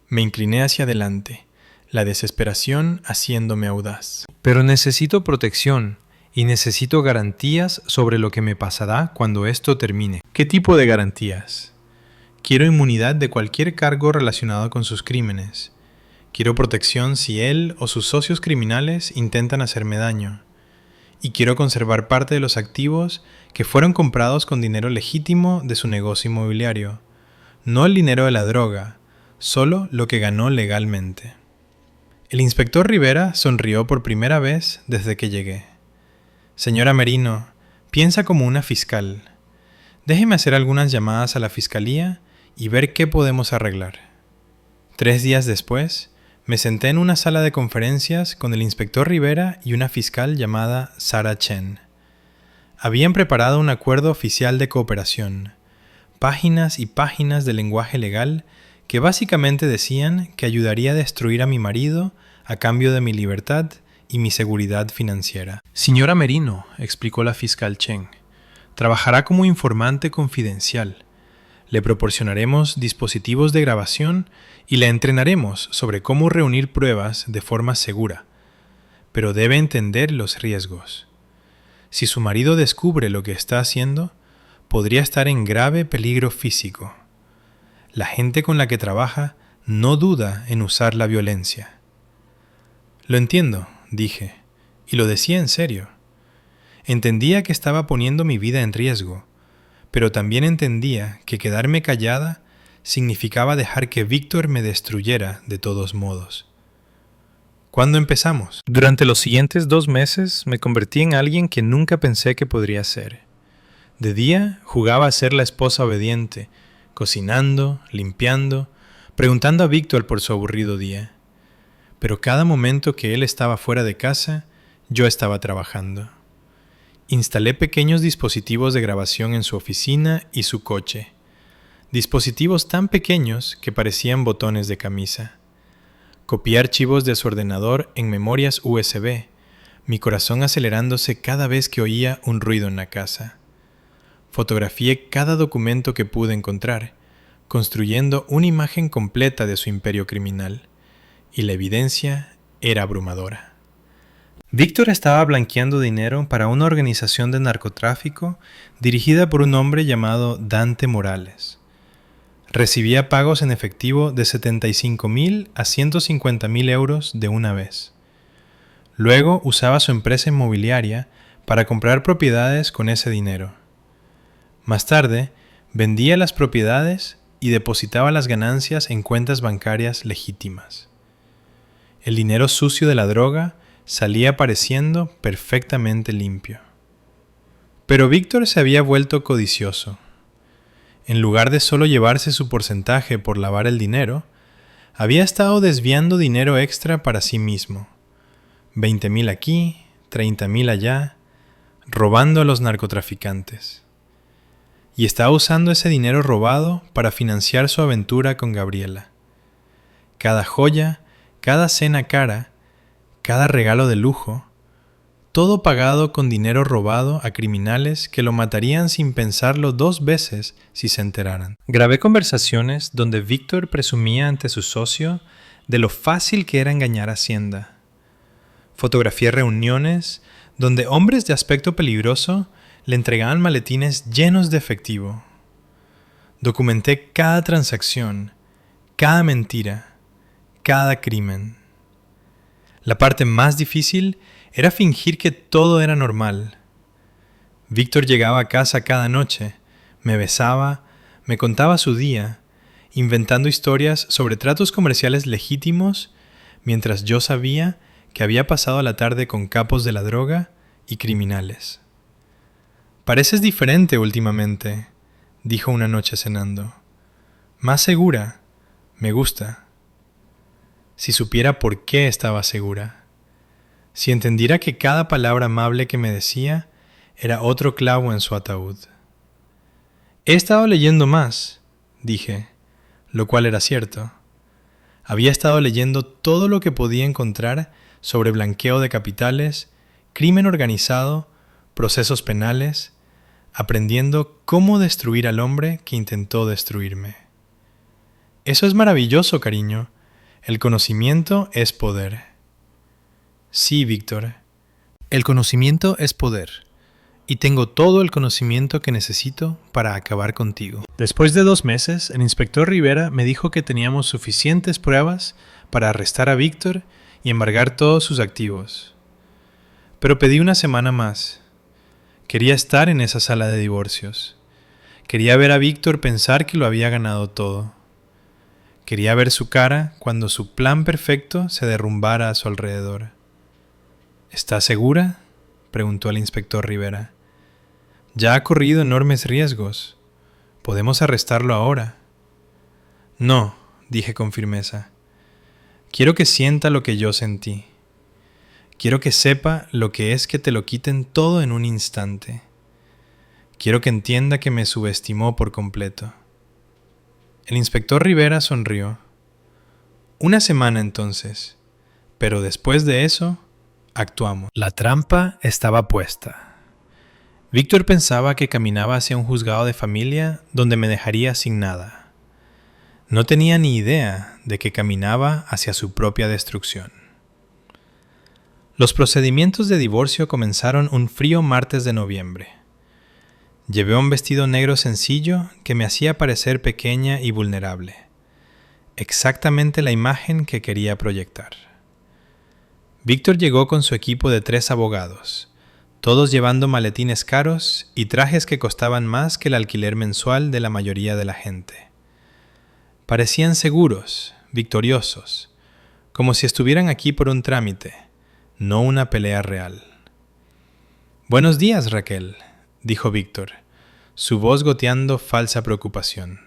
Speaker 1: Me incliné hacia adelante, la desesperación haciéndome audaz. Pero necesito protección y necesito garantías sobre lo que me pasará cuando esto termine. ¿Qué tipo de garantías? Quiero inmunidad de cualquier cargo relacionado con sus crímenes. Quiero protección si él o sus socios criminales intentan hacerme daño. Y quiero conservar parte de los activos que fueron comprados con dinero legítimo de su negocio inmobiliario. No el dinero de la droga, solo lo que ganó legalmente. El inspector Rivera sonrió por primera vez desde que llegué. Señora Merino, piensa como una fiscal. Déjeme hacer algunas llamadas a la fiscalía y ver qué podemos arreglar. 3 días después, me senté en una sala de conferencias con el inspector Rivera y una fiscal llamada Sarah Chen. Habían preparado un acuerdo oficial de cooperación, páginas y páginas de lenguaje legal que básicamente decían que ayudaría a destruir a mi marido a cambio de mi libertad y mi seguridad financiera. Señora Merino, explicó la fiscal Chen, trabajará como informante confidencial. Le proporcionaremos dispositivos de grabación y la entrenaremos sobre cómo reunir pruebas de forma segura. Pero debe entender los riesgos. Si su marido descubre lo que está haciendo, podría estar en grave peligro físico. La gente con la que trabaja no duda en usar la violencia. Lo entiendo, dije, y lo decía en serio. Entendía que estaba poniendo mi vida en riesgo, pero también entendía que quedarme callada significaba dejar que Víctor me destruyera de todos modos. ¿Cuándo empezamos?
Speaker 2: Durante los siguientes 2 meses me convertí en alguien que nunca pensé que podría ser. De día jugaba a ser la esposa obediente, cocinando, limpiando, preguntando a Víctor por su aburrido día. Pero cada momento que él estaba fuera de casa, yo estaba trabajando. Instalé pequeños dispositivos de grabación en su oficina y su coche. Dispositivos tan pequeños que parecían botones de camisa. Copié archivos de su ordenador en memorias USB, mi corazón acelerándose cada vez que oía un ruido en la casa. Fotografié cada documento que pude encontrar, construyendo una imagen completa de su imperio criminal, y la evidencia era abrumadora. Víctor estaba blanqueando dinero para una organización de narcotráfico dirigida por un hombre llamado Dante Morales. Recibía pagos en efectivo de 75.000 a 150.000 euros de una vez. Luego usaba su empresa inmobiliaria para comprar propiedades con ese dinero. Más tarde, vendía las propiedades y depositaba las ganancias en cuentas bancarias legítimas. El dinero sucio de la droga salía pareciendo perfectamente limpio. Pero Víctor se había vuelto codicioso. En lugar de solo llevarse su porcentaje por lavar el dinero, había estado desviando dinero extra para sí mismo. 20.000 aquí, 30.000 allá, robando a los narcotraficantes. Y estaba usando ese dinero robado para financiar su aventura con Gabriela. Cada joya, cada cena cara, cada regalo de lujo, todo pagado con dinero robado a criminales que lo matarían sin pensarlo 2 veces si se enteraran. Grabé conversaciones donde Víctor presumía ante su socio de lo fácil que era engañar a Hacienda. Fotografié reuniones donde hombres de aspecto peligroso le entregaban maletines llenos de efectivo. Documenté cada transacción, cada mentira, cada crimen. La parte más difícil era fingir que todo era normal. Víctor llegaba a casa cada noche, me besaba, me contaba su día, inventando historias sobre tratos comerciales legítimos, mientras yo sabía que había pasado la tarde con capos de la droga y criminales. «Pareces diferente últimamente», dijo una noche cenando. «Más segura. Me gusta». Si supiera por qué estaba segura. Si entendiera que cada palabra amable que me decía era otro clavo en su ataúd. «He estado leyendo más», dije, lo cual era cierto. Había estado leyendo todo lo que podía encontrar sobre blanqueo de capitales, crimen organizado, procesos penales, aprendiendo cómo destruir al hombre que intentó destruirme. «Eso es maravilloso, cariño. El conocimiento es poder». «Sí, Víctor. El conocimiento es poder. Y tengo todo el conocimiento que necesito para acabar contigo». Después de 2 meses, el inspector Rivera me dijo que teníamos suficientes pruebas para arrestar a Víctor y embargar todos sus activos. Pero pedí una semana más. Quería estar en esa sala de divorcios. Quería ver a Víctor pensar que lo había ganado todo. Quería ver su cara cuando su plan perfecto se derrumbara a su alrededor. «¿Está segura?», preguntó el inspector Rivera. «Ya ha corrido enormes riesgos. Podemos arrestarlo ahora». «No», dije con firmeza. «Quiero que sienta lo que yo sentí. Quiero que sepa lo que es que te lo quiten todo en un instante. Quiero que entienda que me subestimó por completo». El inspector Rivera sonrió. «Una semana entonces, pero después de eso, actuamos». La trampa estaba puesta. Víctor pensaba que caminaba hacia un juzgado de familia donde me dejaría sin nada. No tenía ni idea de que caminaba hacia su propia destrucción. Los procedimientos de divorcio comenzaron un frío martes de noviembre. Llevé un vestido negro sencillo que me hacía parecer pequeña y vulnerable. Exactamente la imagen que quería proyectar. Víctor llegó con su equipo de 3 abogados, todos llevando maletines caros y trajes que costaban más que el alquiler mensual de la mayoría de la gente. Parecían seguros, victoriosos,
Speaker 1: como si estuvieran aquí por un trámite, no una pelea real. «Buenos días, Raquel», dijo Víctor, su voz goteando falsa preocupación.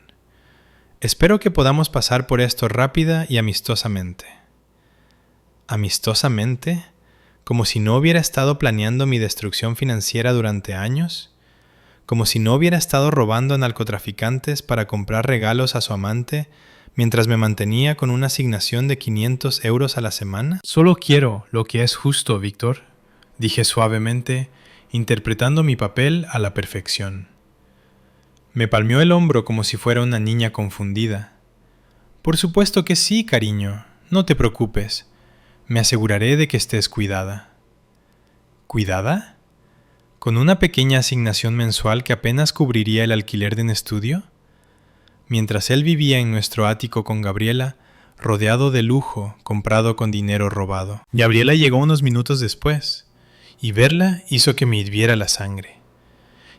Speaker 1: «Espero que podamos pasar por esto rápida y amistosamente». ¿Amistosamente? ¿Como si no hubiera estado planeando mi destrucción financiera durante años? ¿Como si no hubiera estado robando a narcotraficantes para comprar regalos a su amante mientras me mantenía con una asignación de 500 euros a la semana?
Speaker 2: Solo quiero lo que es justo, Víctor, dije suavemente, interpretando mi papel a la perfección. Me palmeó el hombro como si fuera una niña confundida. «Por supuesto que sí, cariño, no te preocupes. Me aseguraré de que estés cuidada». ¿Cuidada? ¿Con una pequeña asignación mensual que apenas cubriría el alquiler de un estudio? Mientras él vivía en nuestro ático con Gabriela, rodeado de lujo comprado con dinero robado. Gabriela llegó unos minutos después, y verla hizo que me hirviera la sangre.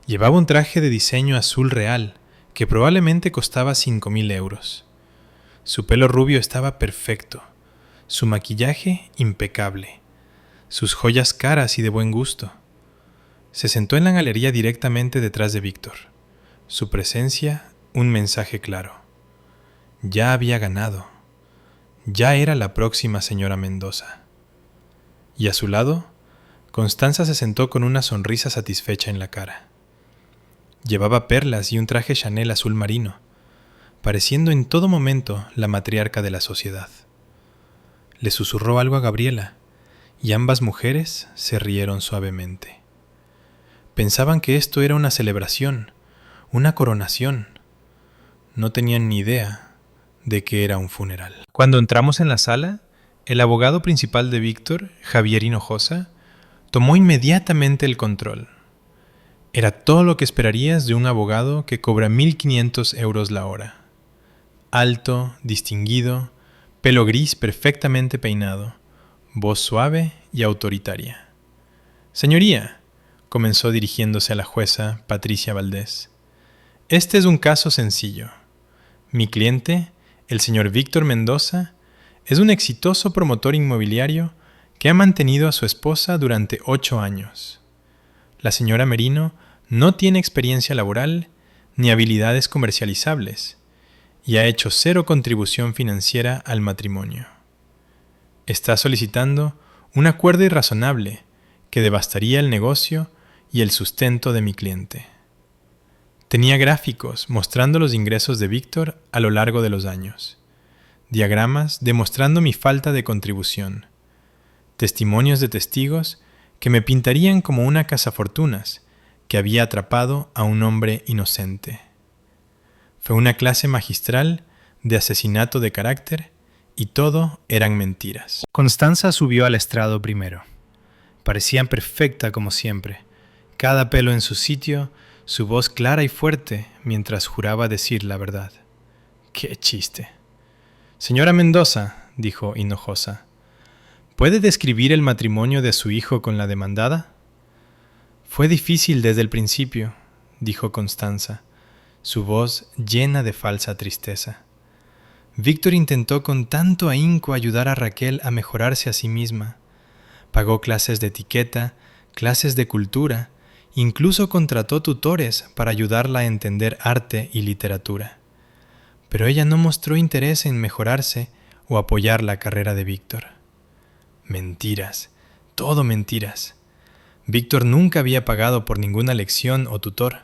Speaker 2: Llevaba un traje de diseño azul real, que probablemente costaba 5.000 euros. Su pelo rubio estaba perfecto, su maquillaje impecable, sus joyas caras y de buen gusto. Se sentó en la galería directamente detrás de Víctor. Su presencia, un mensaje claro. Ya había ganado. Ya era la próxima señora Mendoza. Y a su lado, Constanza se sentó con una sonrisa satisfecha en la cara. Llevaba perlas y un traje Chanel azul marino, pareciendo en todo momento la matriarca de la sociedad. Le susurró algo a Gabriela, y ambas mujeres se rieron suavemente. Pensaban que esto era una celebración, una coronación. No tenían ni idea de que era un funeral. Cuando entramos en la sala, el abogado principal de Víctor, Javier Hinojosa, tomó inmediatamente el control. Era todo lo que esperarías de un abogado que cobra 1.500 euros la hora. Alto, distinguido, pelo gris perfectamente peinado, voz suave y autoritaria. «Señoría», comenzó dirigiéndose a la jueza Patricia Valdés, «este es un caso sencillo. Mi cliente, el señor Víctor Mendoza, es un exitoso promotor inmobiliario que ha mantenido a su esposa durante 8 años. La señora Merino no tiene experiencia laboral ni habilidades comercializables y ha hecho 0 contribución financiera al matrimonio. Está solicitando un acuerdo irrazonable que devastaría el negocio y el sustento de mi cliente». Tenía gráficos mostrando los ingresos de Víctor a lo largo de los años, diagramas demostrando mi falta de contribución, testimonios de testigos que me pintarían como una cazafortunas que había atrapado a un hombre inocente. Fue una clase magistral de asesinato de carácter y todo eran mentiras. Constanza subió al estrado primero. Parecía perfecta como siempre, cada pelo en su sitio, su voz clara y fuerte mientras juraba decir la verdad. ¡Qué chiste! «Señora Mendoza», dijo Hinojosa, «¿puede describir el matrimonio de su hijo con la demandada?» «Fue difícil desde el principio», dijo Constanza, su voz llena de falsa tristeza. «Víctor intentó con tanto ahínco ayudar a Raquel a mejorarse a sí misma. Pagó clases de etiqueta, clases de cultura, incluso contrató tutores para ayudarla a entender arte y literatura. Pero ella no mostró interés en mejorarse o apoyar la carrera de Víctor. Mentiras, todo mentiras. Víctor nunca había pagado por ninguna lección o tutor.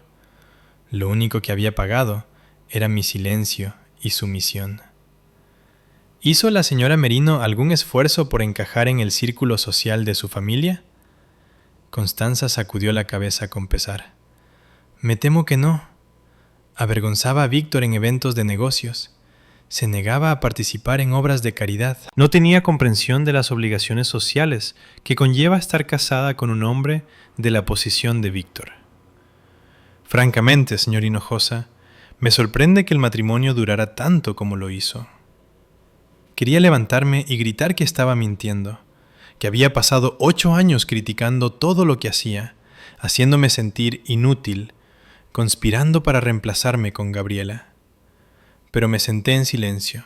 Speaker 2: Lo único que había pagado era mi silencio y sumisión». ¿Hizo la señora Merino algún esfuerzo por encajar en el círculo social de su familia? Constanza sacudió la cabeza con pesar. «Me temo que no. Avergonzaba a Víctor en eventos de negocios. Se negaba a participar en obras de caridad. No tenía comprensión de las obligaciones sociales que conlleva estar casada con un hombre de la posición de Víctor. Francamente, señor Hinojosa, me sorprende que el matrimonio durara tanto como lo hizo». Quería levantarme y gritar que estaba mintiendo, que había pasado 8 años criticando todo lo que hacía, haciéndome sentir inútil, conspirando para reemplazarme con Gabriela. Pero me senté en silencio,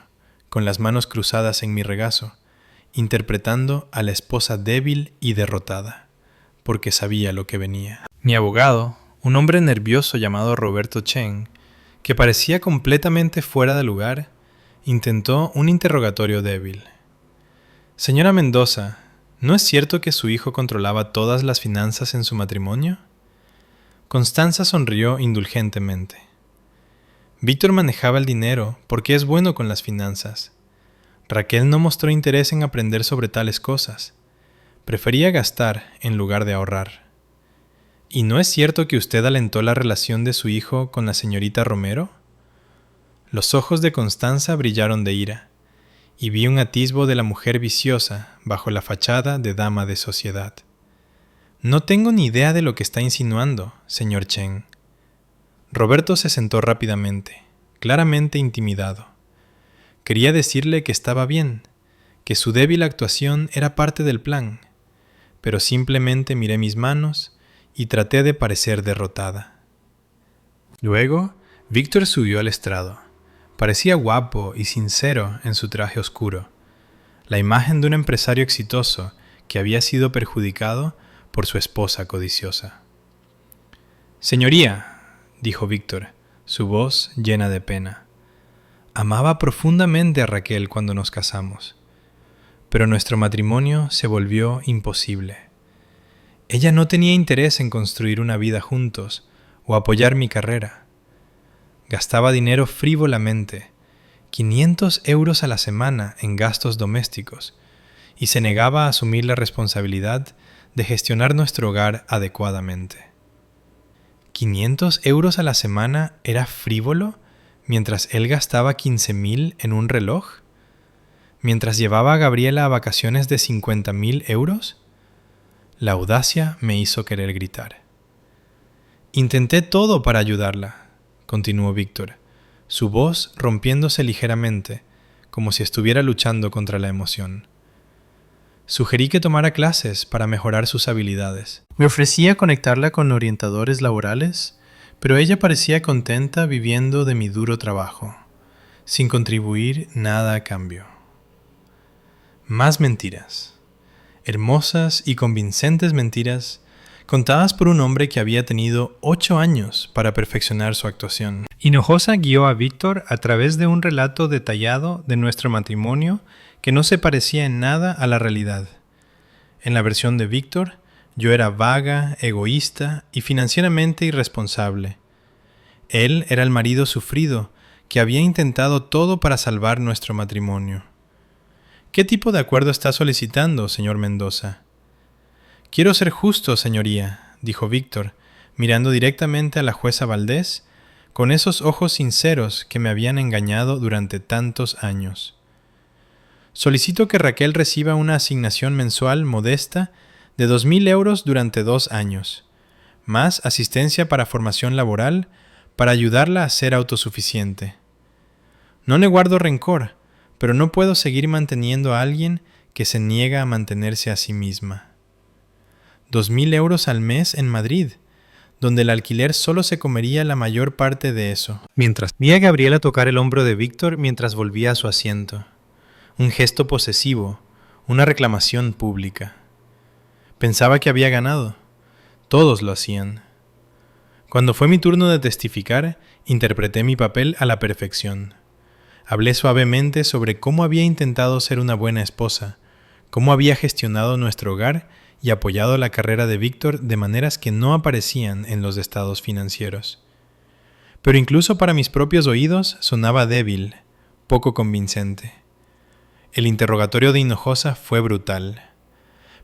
Speaker 2: con las manos cruzadas en mi regazo,
Speaker 1: interpretando a la esposa débil y derrotada, porque sabía lo que venía.
Speaker 2: Mi abogado, un hombre nervioso llamado Roberto Chen, que parecía completamente fuera de lugar, intentó un interrogatorio débil. Señora Mendoza, ¿no es cierto que su hijo controlaba todas las finanzas en su matrimonio? Constanza sonrió indulgentemente. Víctor manejaba el dinero porque es bueno con las finanzas. Raquel no mostró interés en aprender sobre tales cosas. Prefería gastar en lugar de ahorrar. ¿Y no es cierto que usted alentó la relación de su hijo con la señorita Romero? Los ojos de Constanza brillaron de ira, y vi un atisbo de la mujer viciosa bajo la fachada de dama de sociedad. No tengo ni idea de lo que está insinuando, señor Chen. Roberto se sentó rápidamente, claramente intimidado. Quería decirle que estaba bien, que su débil actuación era parte del plan, pero simplemente miré mis manos y traté de parecer derrotada. Luego, Víctor subió al estrado. Parecía guapo y sincero en su traje oscuro, la imagen de un empresario exitoso que había sido perjudicado por su esposa codiciosa. «Señoría», dijo Víctor, su voz llena de pena. Amaba profundamente a Raquel cuando nos casamos, pero nuestro matrimonio se volvió imposible. Ella no tenía interés en construir una vida juntos o apoyar mi carrera. Gastaba dinero frívolamente, 500 euros a la semana en gastos domésticos, y se negaba a asumir la responsabilidad de gestionar nuestro hogar adecuadamente. ¿500 euros a la semana era frívolo mientras él gastaba 15.000 en un reloj? ¿Mientras llevaba a Gabriela a vacaciones de 50.000 euros? La audacia me hizo querer gritar. Intenté todo para ayudarla, continuó Víctor, su voz rompiéndose ligeramente, como si estuviera luchando contra la emoción. Sugerí que tomara clases para mejorar sus habilidades. Me ofrecía conectarla con orientadores laborales, pero ella parecía contenta viviendo de mi duro trabajo, sin contribuir nada a cambio. Más mentiras. Hermosas y convincentes mentiras, contadas por un hombre que había tenido 8 años para perfeccionar su actuación. Hinojosa guió a Víctor a través de un relato detallado de nuestro matrimonio que no se parecía en nada a la realidad. En la versión de Víctor, yo era vaga, egoísta y financieramente irresponsable. Él era el marido sufrido que había intentado todo para salvar nuestro matrimonio. ¿Qué tipo de acuerdo está solicitando, señor Mendoza? Quiero ser justo, señoría, dijo Víctor, mirando directamente a la jueza Valdés, con esos ojos sinceros que me habían engañado durante tantos años. Solicito que Raquel reciba una asignación mensual modesta de 2.000 euros durante 2 años, más asistencia para formación laboral para ayudarla a ser autosuficiente. No le guardo rencor, pero no puedo seguir manteniendo a alguien que se niega a mantenerse a sí misma. 2.000 euros al mes en Madrid, donde el alquiler solo se comería la mayor parte de eso. Mientras vi a Gabriela tocar el hombro de Víctor mientras volvía a su asiento. Un gesto posesivo, una reclamación pública. Pensaba que había ganado. Todos lo hacían. Cuando fue mi turno de testificar, interpreté mi papel a la perfección. Hablé suavemente sobre cómo había intentado ser una buena esposa, cómo había gestionado nuestro hogar y apoyado la carrera de Víctor de maneras que no aparecían en los estados financieros. Pero incluso para mis propios oídos sonaba débil, poco convincente. El interrogatorio de Hinojosa fue brutal.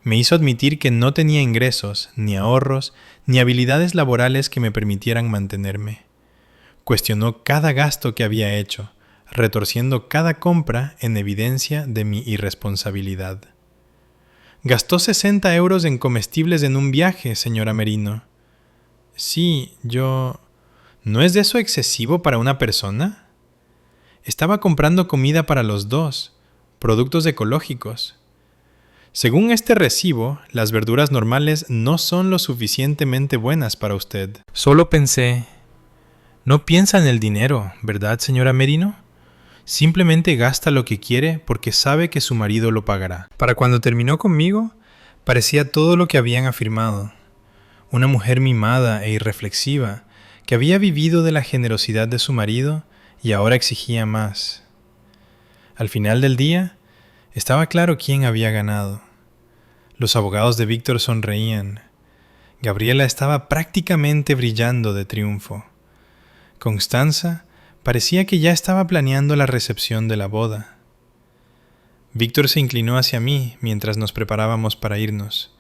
Speaker 2: Me hizo admitir que no tenía ingresos, ni ahorros, ni habilidades laborales que me permitieran mantenerme. Cuestionó cada gasto que había hecho, retorciendo cada compra en evidencia de mi irresponsabilidad. Gastó 60 euros en comestibles en un viaje, señora Merino. Sí, yo... ¿No es de eso excesivo para una persona? Estaba comprando comida para los dos, productos ecológicos. Según este recibo, las verduras normales no son lo suficientemente buenas para usted. Solo pensé, no piensa en el dinero, ¿verdad, señora Merino?
Speaker 1: Simplemente gasta lo que quiere porque sabe que su marido lo pagará. Para cuando terminó conmigo, parecía todo lo que habían afirmado. Una mujer mimada e irreflexiva que había vivido de la generosidad de su marido y ahora exigía más. Al final del día, estaba claro quién había ganado. Los abogados de Víctor sonreían. Gabriela estaba prácticamente brillando de triunfo. Constanza parecía que ya estaba planeando la recepción de la boda. Víctor se inclinó hacia mí mientras nos preparábamos para irnos,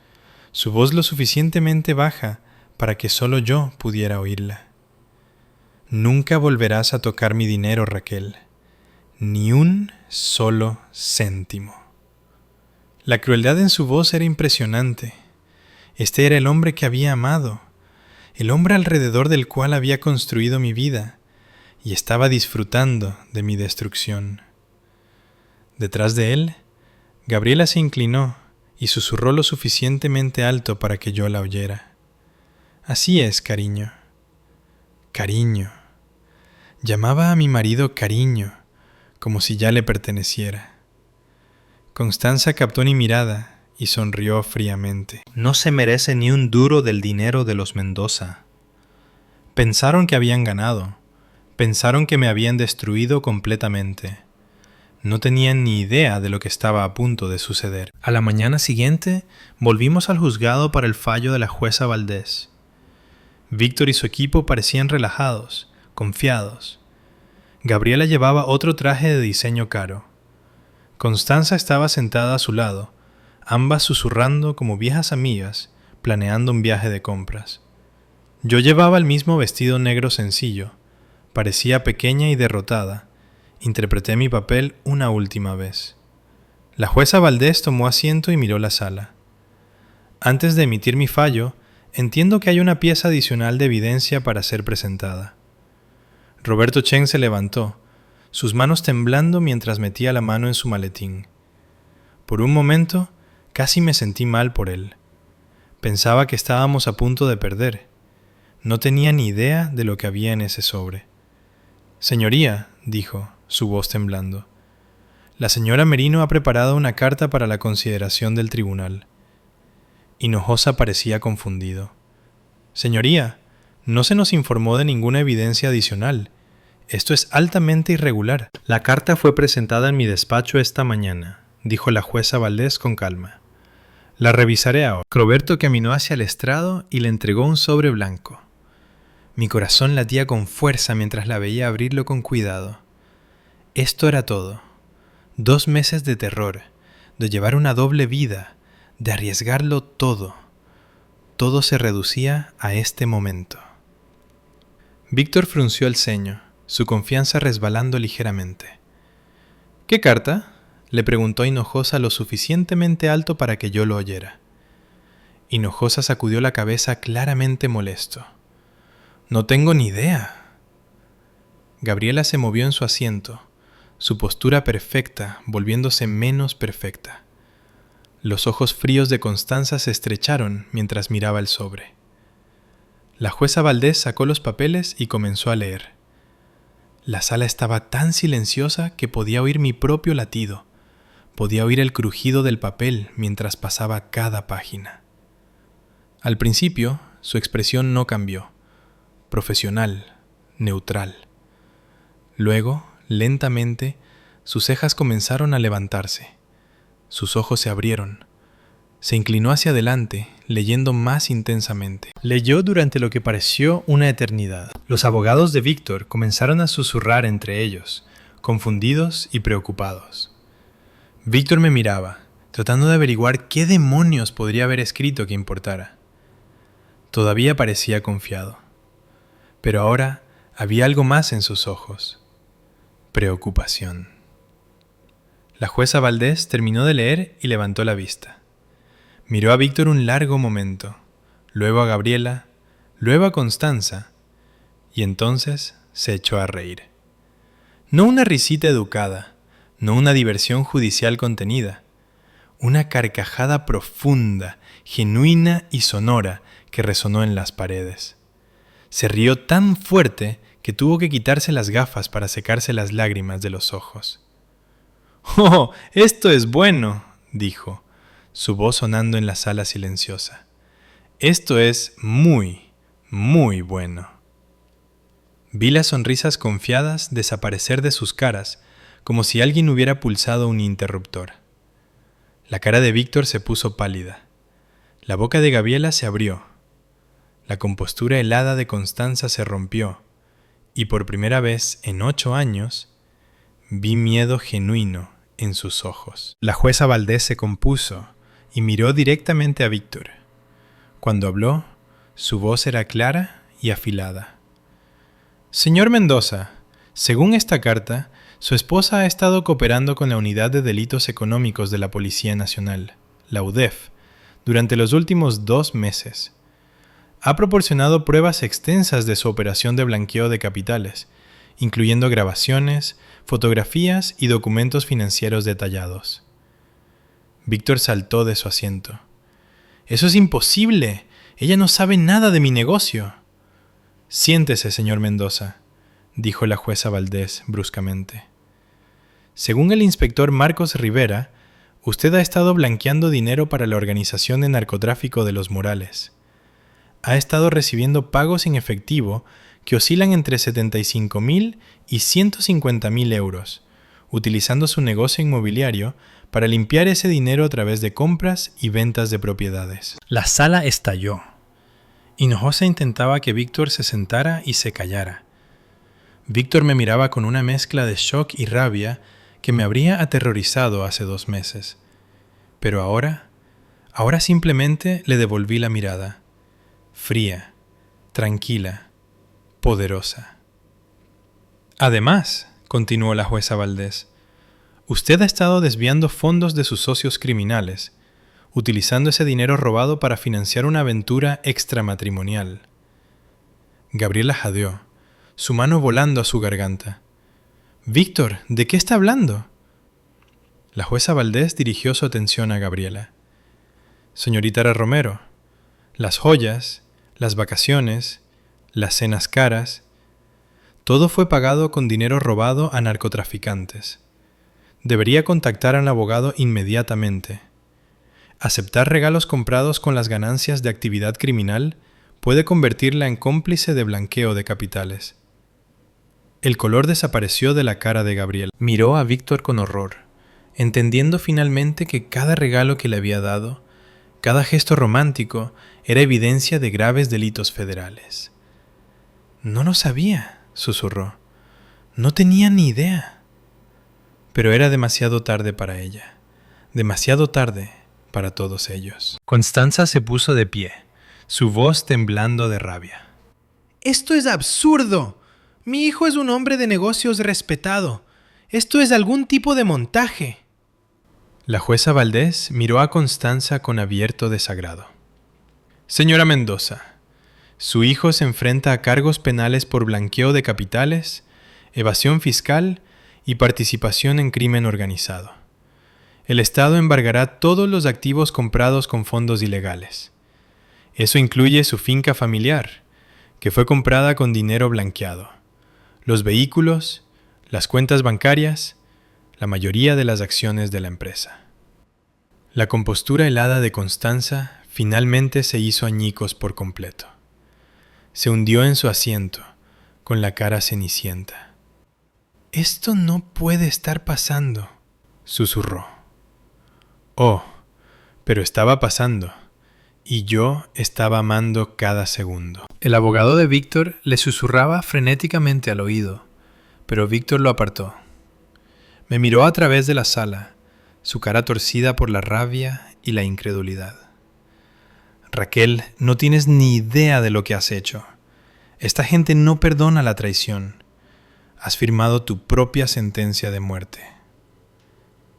Speaker 1: su voz lo suficientemente baja para que solo yo pudiera oírla. Nunca volverás a tocar mi dinero, Raquel. Ni un solo céntimo. La crueldad en su voz era impresionante. Este era el hombre que había amado, el hombre alrededor del cual había construido mi vida, y estaba disfrutando de mi destrucción. Detrás de él, Gabriela se inclinó y susurró lo suficientemente alto para que yo la oyera. Así es, cariño. Cariño. Llamaba a mi marido cariño, como si ya le perteneciera. Constanza captó mi mirada y sonrió fríamente. No se merece ni un duro del dinero de los Mendoza. Pensaron que habían ganado. Pensaron que me habían destruido completamente. No tenían ni idea de lo que estaba a punto de suceder. A la mañana siguiente, volvimos al juzgado para el fallo de la jueza Valdés. Víctor y su equipo parecían relajados, confiados. Gabriela llevaba otro traje de diseño caro. Constanza estaba sentada a su lado, ambas susurrando como viejas amigas, planeando un viaje de compras. Yo llevaba el mismo vestido negro sencillo. Parecía pequeña y derrotada. Interpreté mi papel una última vez. La jueza Valdés tomó asiento y miró la sala. Antes de emitir mi fallo, entiendo que hay una pieza adicional de evidencia para ser presentada. Roberto Chen se levantó, sus manos temblando mientras metía la mano en su maletín. Por un momento, casi me sentí mal por él. Pensaba que estábamos a punto de perder. No tenía ni idea de lo que había en ese sobre. Señoría, dijo, su voz temblando. La señora Merino ha preparado una carta para la consideración del tribunal. Hinojosa parecía confundido. Señoría, no se nos informó de ninguna evidencia adicional. Esto es altamente irregular. La carta fue presentada en mi despacho esta mañana, dijo la jueza Valdés con calma. La revisaré ahora. Roberto caminó hacia el estrado y le entregó un sobre blanco. Mi corazón latía con fuerza mientras la veía abrirlo con cuidado. Esto era todo. 2 meses de terror, de llevar una doble vida, de arriesgarlo todo. Todo se reducía a este momento. Víctor frunció el ceño, su confianza resbalando ligeramente. ¿Qué carta?, le preguntó Hinojosa lo suficientemente alto para que yo lo oyera. Hinojosa sacudió la cabeza claramente molesto. No tengo ni idea. Gabriela se movió en su asiento, su postura perfecta volviéndose menos perfecta. Los ojos fríos de Constanza se estrecharon mientras miraba el sobre. La jueza Valdés sacó los papeles y comenzó a leer. La sala estaba tan silenciosa que podía oír mi propio latido. Podía oír el crujido del papel mientras pasaba cada página. Al principio, su expresión no cambió. Profesional, neutral. Luego, lentamente, sus cejas comenzaron a levantarse. Sus ojos se abrieron. Se inclinó hacia adelante, leyendo más intensamente. Leyó durante lo que pareció una eternidad. Los abogados de Víctor comenzaron a susurrar entre ellos, confundidos y preocupados. Víctor me miraba, tratando de averiguar qué demonios podría haber escrito que importara. Todavía parecía confiado. Pero ahora había algo más en sus ojos. Preocupación. La jueza Valdés terminó de leer y levantó la vista. Miró a Víctor un largo momento, luego a Gabriela, luego a Constanza, y entonces se echó a reír. No una risita educada, no una diversión judicial contenida, una carcajada profunda, genuina y sonora que resonó en las paredes. Se rió tan fuerte que tuvo que quitarse las gafas para secarse las lágrimas de los ojos. «¡Oh, esto es bueno!», dijo, su voz sonando en la sala silenciosa. «Esto es muy, muy bueno». Vi las sonrisas confiadas desaparecer de sus caras, como si alguien hubiera pulsado un interruptor. La cara de Víctor se puso pálida. La boca de Gabriela se abrió. La compostura helada de Constanza se rompió, y por primera vez en 8 años, vi miedo genuino en sus ojos. La jueza Valdés se compuso y miró directamente a Víctor. Cuando habló, su voz era clara y afilada. «Señor Mendoza, según esta carta, su esposa ha estado cooperando con la Unidad de Delitos Económicos de la Policía Nacional, la UDEF, durante los últimos 2 meses. Ha proporcionado pruebas extensas de su operación de blanqueo de capitales, incluyendo grabaciones, fotografías y documentos financieros detallados». Víctor saltó de su asiento. «¡Eso es imposible! Ella no sabe nada de mi negocio». «Siéntese, señor Mendoza», dijo la jueza Valdés bruscamente. «Según el inspector Marcos Rivera, usted ha estado blanqueando dinero para la organización de narcotráfico de Los Morales. Ha estado recibiendo pagos en efectivo que oscilan entre 75.000 y 150.000 euros, utilizando su negocio inmobiliario para limpiar ese dinero a través de compras y ventas de propiedades». La sala estalló. Hinojosa intentaba que Víctor se sentara y se callara. Víctor me miraba con una mezcla de shock y rabia que me habría aterrorizado hace 2 meses. Pero ahora simplemente le devolví la mirada. Fría, tranquila, poderosa. «Además», continuó la jueza Valdés, «usted ha estado desviando fondos de sus socios criminales, utilizando ese dinero robado para financiar una aventura extramatrimonial». Gabriela jadeó, su mano volando a su garganta. «Víctor, ¿de qué está hablando?». La jueza Valdés dirigió su atención a Gabriela. «Señorita Romero, las joyas, las vacaciones, las cenas caras, todo fue pagado con dinero robado a narcotraficantes. Debería contactar al abogado inmediatamente. Aceptar regalos comprados con las ganancias de actividad criminal puede convertirla en cómplice de blanqueo de capitales». El color desapareció de la cara de Gabriela. Miró a Víctor con horror, entendiendo finalmente que cada regalo que le había dado, cada gesto romántico, era evidencia de graves delitos federales. «No lo sabía», susurró. «No tenía ni idea». Pero era demasiado tarde para ella, demasiado tarde para todos ellos. Constanza se puso de pie, su voz temblando de rabia. «¡Esto es absurdo! Mi hijo es un hombre de negocios respetado. Esto es algún tipo de montaje». La jueza Valdés miró a Constanza con abierto desagrado. «Señora Mendoza, su hijo se enfrenta a cargos penales por blanqueo de capitales, evasión fiscal y participación en crimen organizado. El Estado embargará todos los activos comprados con fondos ilegales. Eso incluye su finca familiar, que fue comprada con dinero blanqueado, los vehículos, las cuentas bancarias, la mayoría de las acciones de la empresa». La compostura helada de Constanza finalmente se hizo añicos por completo. Se hundió en su asiento, con la cara cenicienta. «Esto no puede estar pasando», susurró. «Oh, pero estaba pasando, y yo estaba amando cada segundo». El abogado de Víctor le susurraba frenéticamente al oído, pero Víctor lo apartó. Me miró a través de la sala, su cara torcida por la rabia y la incredulidad. «Raquel, no tienes ni idea de lo que has hecho. Esta gente no perdona la traición. Has firmado tu propia sentencia de muerte».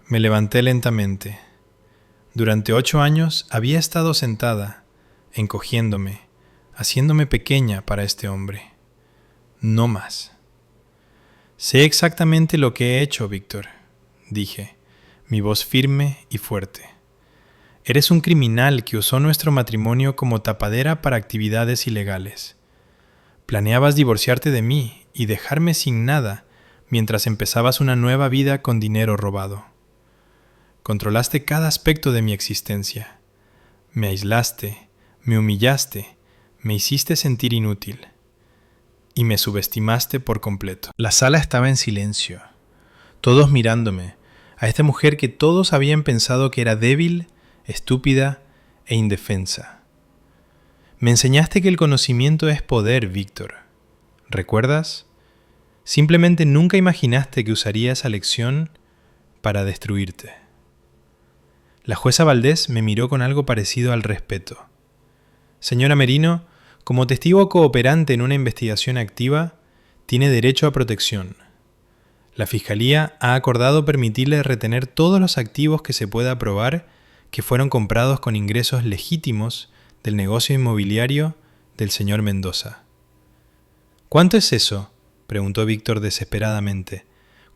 Speaker 1: Me levanté lentamente. Durante 8 años había estado sentada, encogiéndome, haciéndome pequeña para este hombre. No más. «Sé exactamente lo que he hecho, Víctor», dije, mi voz firme y fuerte. «Eres un criminal que usó nuestro matrimonio como tapadera para actividades ilegales. Planeabas divorciarte de mí y dejarme sin nada mientras empezabas una nueva vida con dinero robado. Controlaste cada aspecto de mi existencia. Me aislaste, me humillaste, me hiciste sentir inútil y me subestimaste por completo. La sala estaba en silencio, todos mirándome, a esta mujer que todos habían pensado que era débil, estúpida e indefensa. Me enseñaste que el conocimiento es poder, Víctor. ¿Recuerdas? Simplemente nunca imaginaste que usaría esa lección para destruirte. La jueza Valdés me miró con algo parecido al respeto. Señora Merino, como testigo cooperante en una investigación activa, tiene derecho a protección. La Fiscalía ha acordado permitirle retener todos los activos que se pueda probar que fueron comprados con ingresos legítimos del negocio inmobiliario del señor Mendoza. ¿Cuánto es eso?, preguntó Víctor desesperadamente.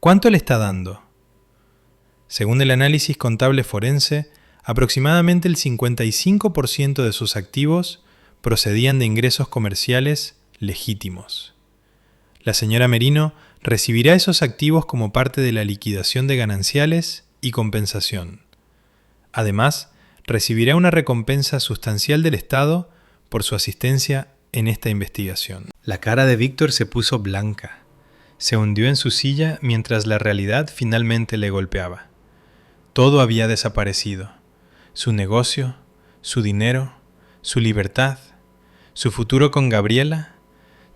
Speaker 1: ¿Cuánto le está dando? Según el análisis contable forense, aproximadamente el 55% de sus activos procedían de ingresos comerciales legítimos. La señora Merino recibirá esos activos como parte de la liquidación de gananciales y compensación. Además, recibirá una recompensa sustancial del Estado por su asistencia en esta investigación. La cara de Víctor se puso blanca. Se hundió en su silla mientras la realidad finalmente le golpeaba. Todo había desaparecido. Su negocio, su dinero, su libertad, su futuro con Gabriela,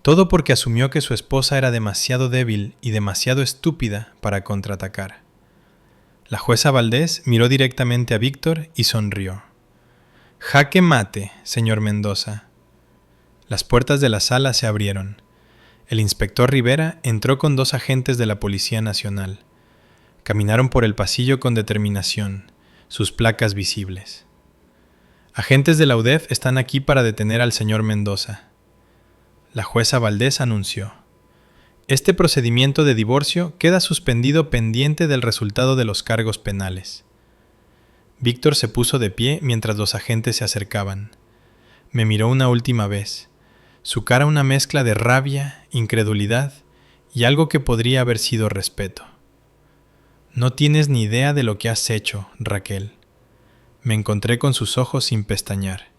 Speaker 1: todo porque asumió que su esposa era demasiado débil y demasiado estúpida para contraatacar. La jueza Valdés miró directamente a Víctor y sonrió. «Jaque mate, señor Mendoza». Las puertas de la sala se abrieron. El inspector Rivera entró con 2 agentes de la Policía Nacional. Caminaron por el pasillo con determinación, sus placas visibles. «Agentes de la UDEF están aquí para detener al señor Mendoza». La jueza Valdés anunció. «Este procedimiento de divorcio queda suspendido pendiente del resultado de los cargos penales». Víctor se puso de pie mientras los agentes se acercaban. Me miró una última vez. Su cara una mezcla de rabia, incredulidad y algo que podría haber sido respeto. «No tienes ni idea de lo que has hecho, Raquel». Me encontré con sus ojos sin pestañear.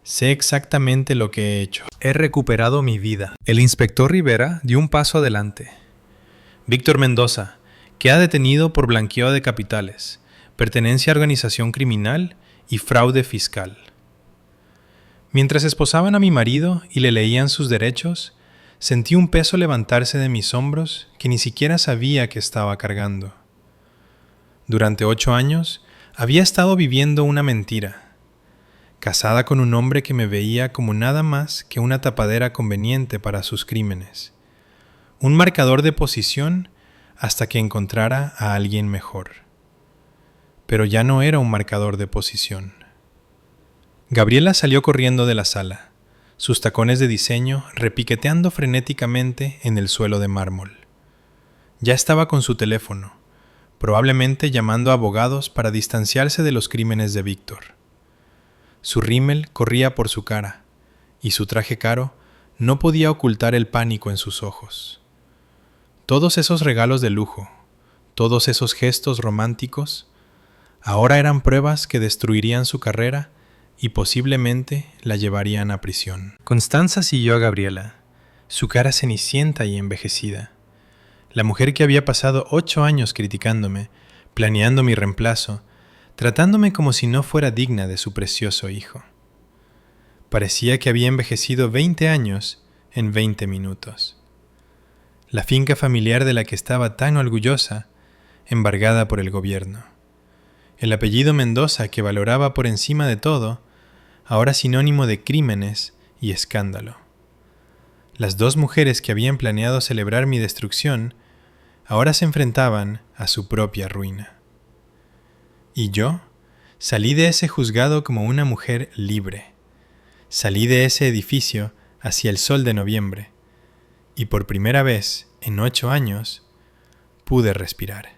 Speaker 1: «Sé exactamente lo que he hecho. He recuperado mi vida». El inspector Rivera dio un paso adelante. «Víctor Mendoza, queda detenido por blanqueo de capitales, pertenencia a organización criminal y fraude fiscal». Mientras esposaban a mi marido y le leían sus derechos, sentí un peso levantarse de mis hombros que ni siquiera sabía que estaba cargando. Durante 8 años había estado viviendo una mentira, casada con un hombre que me veía como nada más que una tapadera conveniente para sus crímenes, un marcador de posición hasta que encontrara a alguien mejor. Pero ya no era un marcador de posición. Gabriela salió corriendo de la sala, sus tacones de diseño repiqueteando frenéticamente en el suelo de mármol. Ya estaba con su teléfono, probablemente llamando a abogados para distanciarse de los crímenes de Víctor. Su rímel corría por su cara, y su traje caro no podía ocultar el pánico en sus ojos. Todos esos regalos de lujo, todos esos gestos románticos, ahora eran pruebas que destruirían su carrera y posiblemente la llevarían a prisión. Constanza siguió a Gabriela, su cara cenicienta y envejecida. La mujer que había pasado 8 años criticándome, planeando mi reemplazo, tratándome como si no fuera digna de su precioso hijo. Parecía que había envejecido 20 años en 20 minutos. La finca familiar de la que estaba tan orgullosa, embargada por el gobierno. El apellido Mendoza que valoraba por encima de todo, ahora sinónimo de crímenes y escándalo. Las 2 mujeres que habían planeado celebrar mi destrucción, ahora se enfrentaban a su propia ruina. Y yo salí de ese juzgado como una mujer libre. Salí de ese edificio hacia el sol de noviembre, y por primera vez en 8 años pude respirar.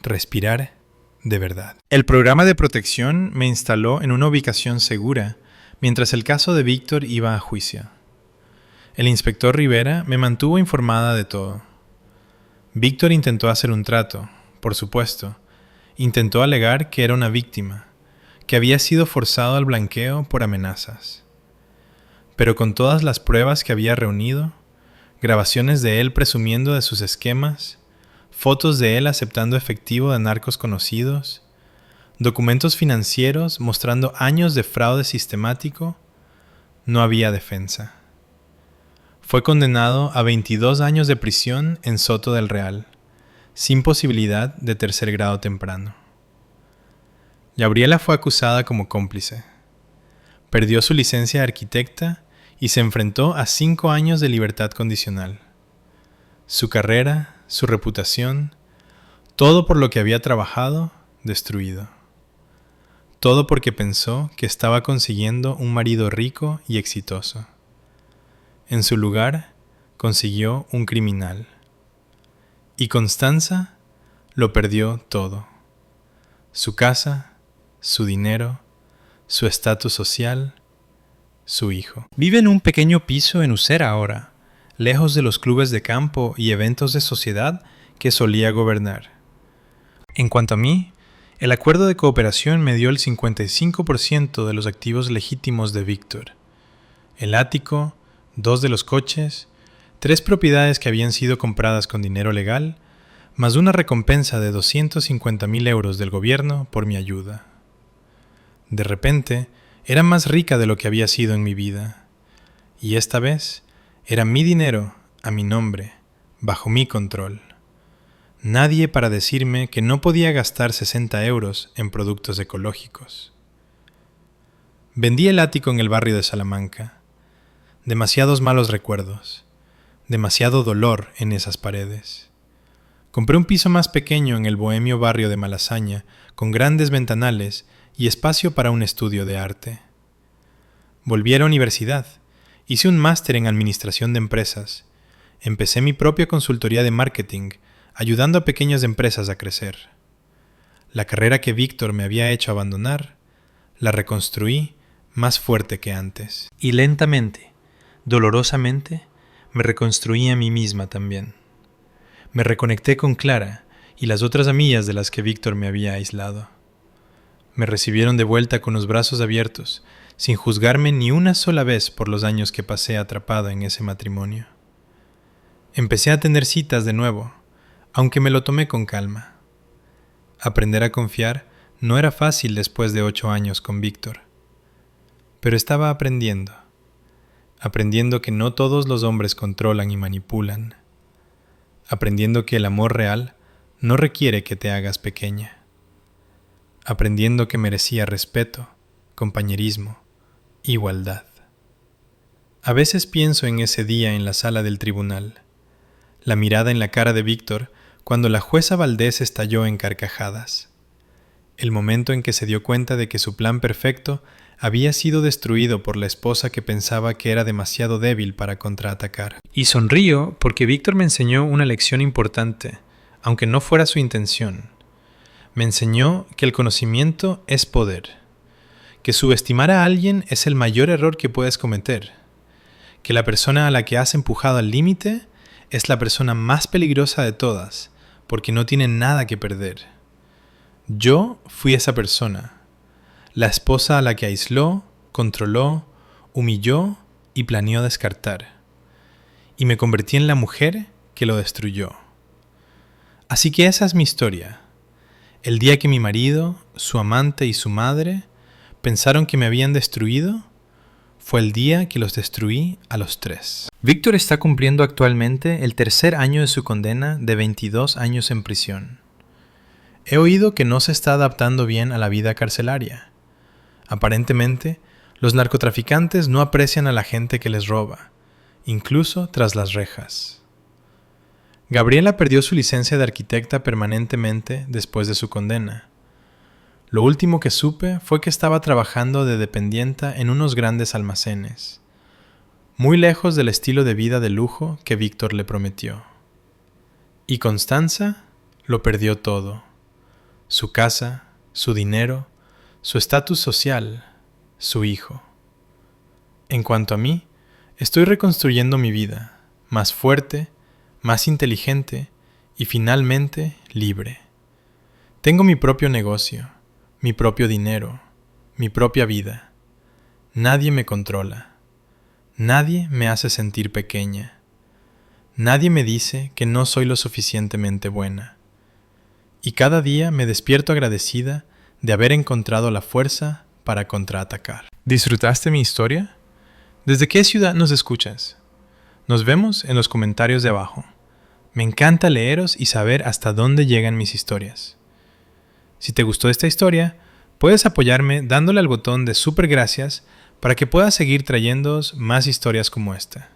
Speaker 1: Respirar de verdad. El programa de protección me instaló en una ubicación segura mientras el caso de Víctor iba a juicio. El inspector Rivera me mantuvo informada de todo. Víctor intentó hacer un trato, por supuesto. Intentó alegar que era una víctima, que había sido forzado al blanqueo por amenazas. Pero con todas las pruebas que había reunido, grabaciones de él presumiendo de sus esquemas, fotos de él aceptando efectivo de narcos conocidos, documentos financieros mostrando años de fraude sistemático, no había defensa. Fue condenado a 22 años de prisión en Soto del Real, sin posibilidad de tercer grado temprano. Gabriela fue acusada como cómplice. Perdió su licencia de arquitecta y se enfrentó a 5 años de libertad condicional. Su carrera, su reputación, todo por lo que había trabajado, destruido. Todo porque pensó que estaba consiguiendo un marido rico y exitoso. En su lugar, consiguió un criminal. Y Constanza lo perdió todo. Su casa, su dinero, su estatus social, su hijo. Vive en un pequeño piso en Usera ahora, lejos de los clubes de campo y eventos de sociedad que solía gobernar. En cuanto a mí, el acuerdo de cooperación me dio el 55% de los activos legítimos de Víctor. El ático, 2 de los coches, 3 propiedades que habían sido compradas con dinero legal, más una recompensa de 250.000 euros del gobierno por mi ayuda. De repente, era más rica de lo que había sido en mi vida. Y esta vez, era mi dinero, a mi nombre, bajo mi control. Nadie para decirme que no podía gastar 60 euros en productos ecológicos. Vendí el ático en el barrio de Salamanca. Demasiados malos recuerdos, demasiado dolor en esas paredes. Compré un piso más pequeño en el bohemio barrio de Malasaña, con grandes ventanales y espacio para un estudio de arte. Volví a la universidad, hice un máster en administración de empresas, empecé mi propia consultoría de marketing, ayudando a pequeñas empresas a crecer. La carrera que Víctor me había hecho abandonar, la reconstruí más fuerte que antes. Y lentamente, dolorosamente, me reconstruí a mí misma también. Me reconecté con Clara y las otras amigas de las que Víctor me había aislado. Me recibieron de vuelta con los brazos abiertos, sin juzgarme ni una sola vez por los años que pasé atrapado en ese matrimonio. Empecé a tener citas de nuevo, aunque me lo tomé con calma. Aprender a confiar no era fácil después de 8 años con Víctor. Pero estaba aprendiendo que no todos los hombres controlan y manipulan, aprendiendo que el amor real no requiere que te hagas pequeña, aprendiendo que merecía respeto, compañerismo, igualdad. A veces pienso en ese día en la sala del tribunal, la mirada en la cara de Víctor cuando la jueza Valdés estalló en carcajadas, el momento en que se dio cuenta de que su plan perfecto había sido destruido por la esposa que pensaba que era demasiado débil para contraatacar. Y sonrío porque Víctor me enseñó una lección importante, aunque no fuera su intención. Me enseñó que el conocimiento es poder, que subestimar a alguien es el mayor error que puedes cometer, que la persona a la que has empujado al límite es la persona más peligrosa de todas, porque no tiene nada que perder. Yo fui esa persona, la esposa a la que aisló, controló, humilló y planeó descartar. Y me convertí en la mujer que lo destruyó. Así que esa es mi historia. El día que mi marido, su amante y su madre pensaron que me habían destruido, fue el día que los destruí a los 3. Víctor está cumpliendo actualmente el 3er año de su condena de 22 años en prisión. He oído que no se está adaptando bien a la vida carcelaria. Aparentemente, los narcotraficantes no aprecian a la gente que les roba, incluso tras las rejas. Gabriela perdió su licencia de arquitecta permanentemente después de su condena. Lo último que supe fue que estaba trabajando de dependienta en unos grandes almacenes, muy lejos del estilo de vida de lujo que Víctor le prometió. Y Constanza lo perdió todo: su casa, su dinero, su estatus social, su hijo. En cuanto a mí, Estoy reconstruyendo mi vida, más fuerte, más inteligente y finalmente libre. Tengo mi propio negocio, mi propio dinero, mi propia vida. Nadie me controla. Nadie me hace sentir pequeña. Nadie me dice que no soy lo suficientemente buena. Y cada día me despierto agradecida de haber encontrado la fuerza para contraatacar. ¿Disfrutaste mi historia? ¿Desde qué ciudad nos escuchas? Nos vemos en los comentarios de abajo. Me encanta leeros y saber hasta dónde llegan mis historias. Si te gustó esta historia, puedes apoyarme dándole al botón de super gracias para que pueda seguir trayéndoos más historias como esta.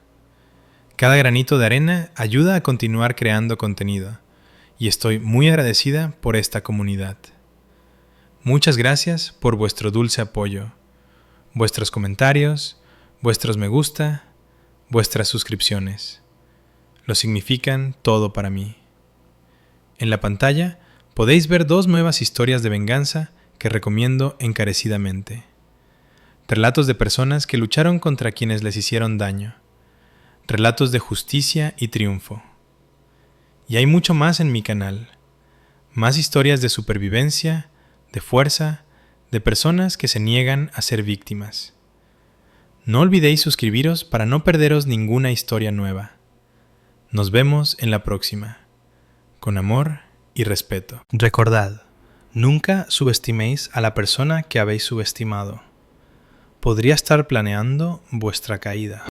Speaker 1: Cada granito de arena ayuda a continuar creando contenido y estoy muy agradecida por esta comunidad. Muchas gracias por vuestro dulce apoyo, vuestros comentarios, vuestros me gusta, vuestras suscripciones. Lo significan todo para mí. En la pantalla podéis ver 2 nuevas historias de venganza que recomiendo encarecidamente. Relatos de personas que lucharon contra quienes les hicieron daño. Relatos de justicia y triunfo. Y hay mucho más en mi canal. Más historias de supervivencia, de fuerza, de personas que se niegan a ser víctimas. No olvidéis suscribiros para no perderos ninguna historia nueva. Nos vemos en la próxima. Con amor y respeto. Recordad, nunca subestiméis a la persona que habéis subestimado. Podría estar planeando vuestra caída.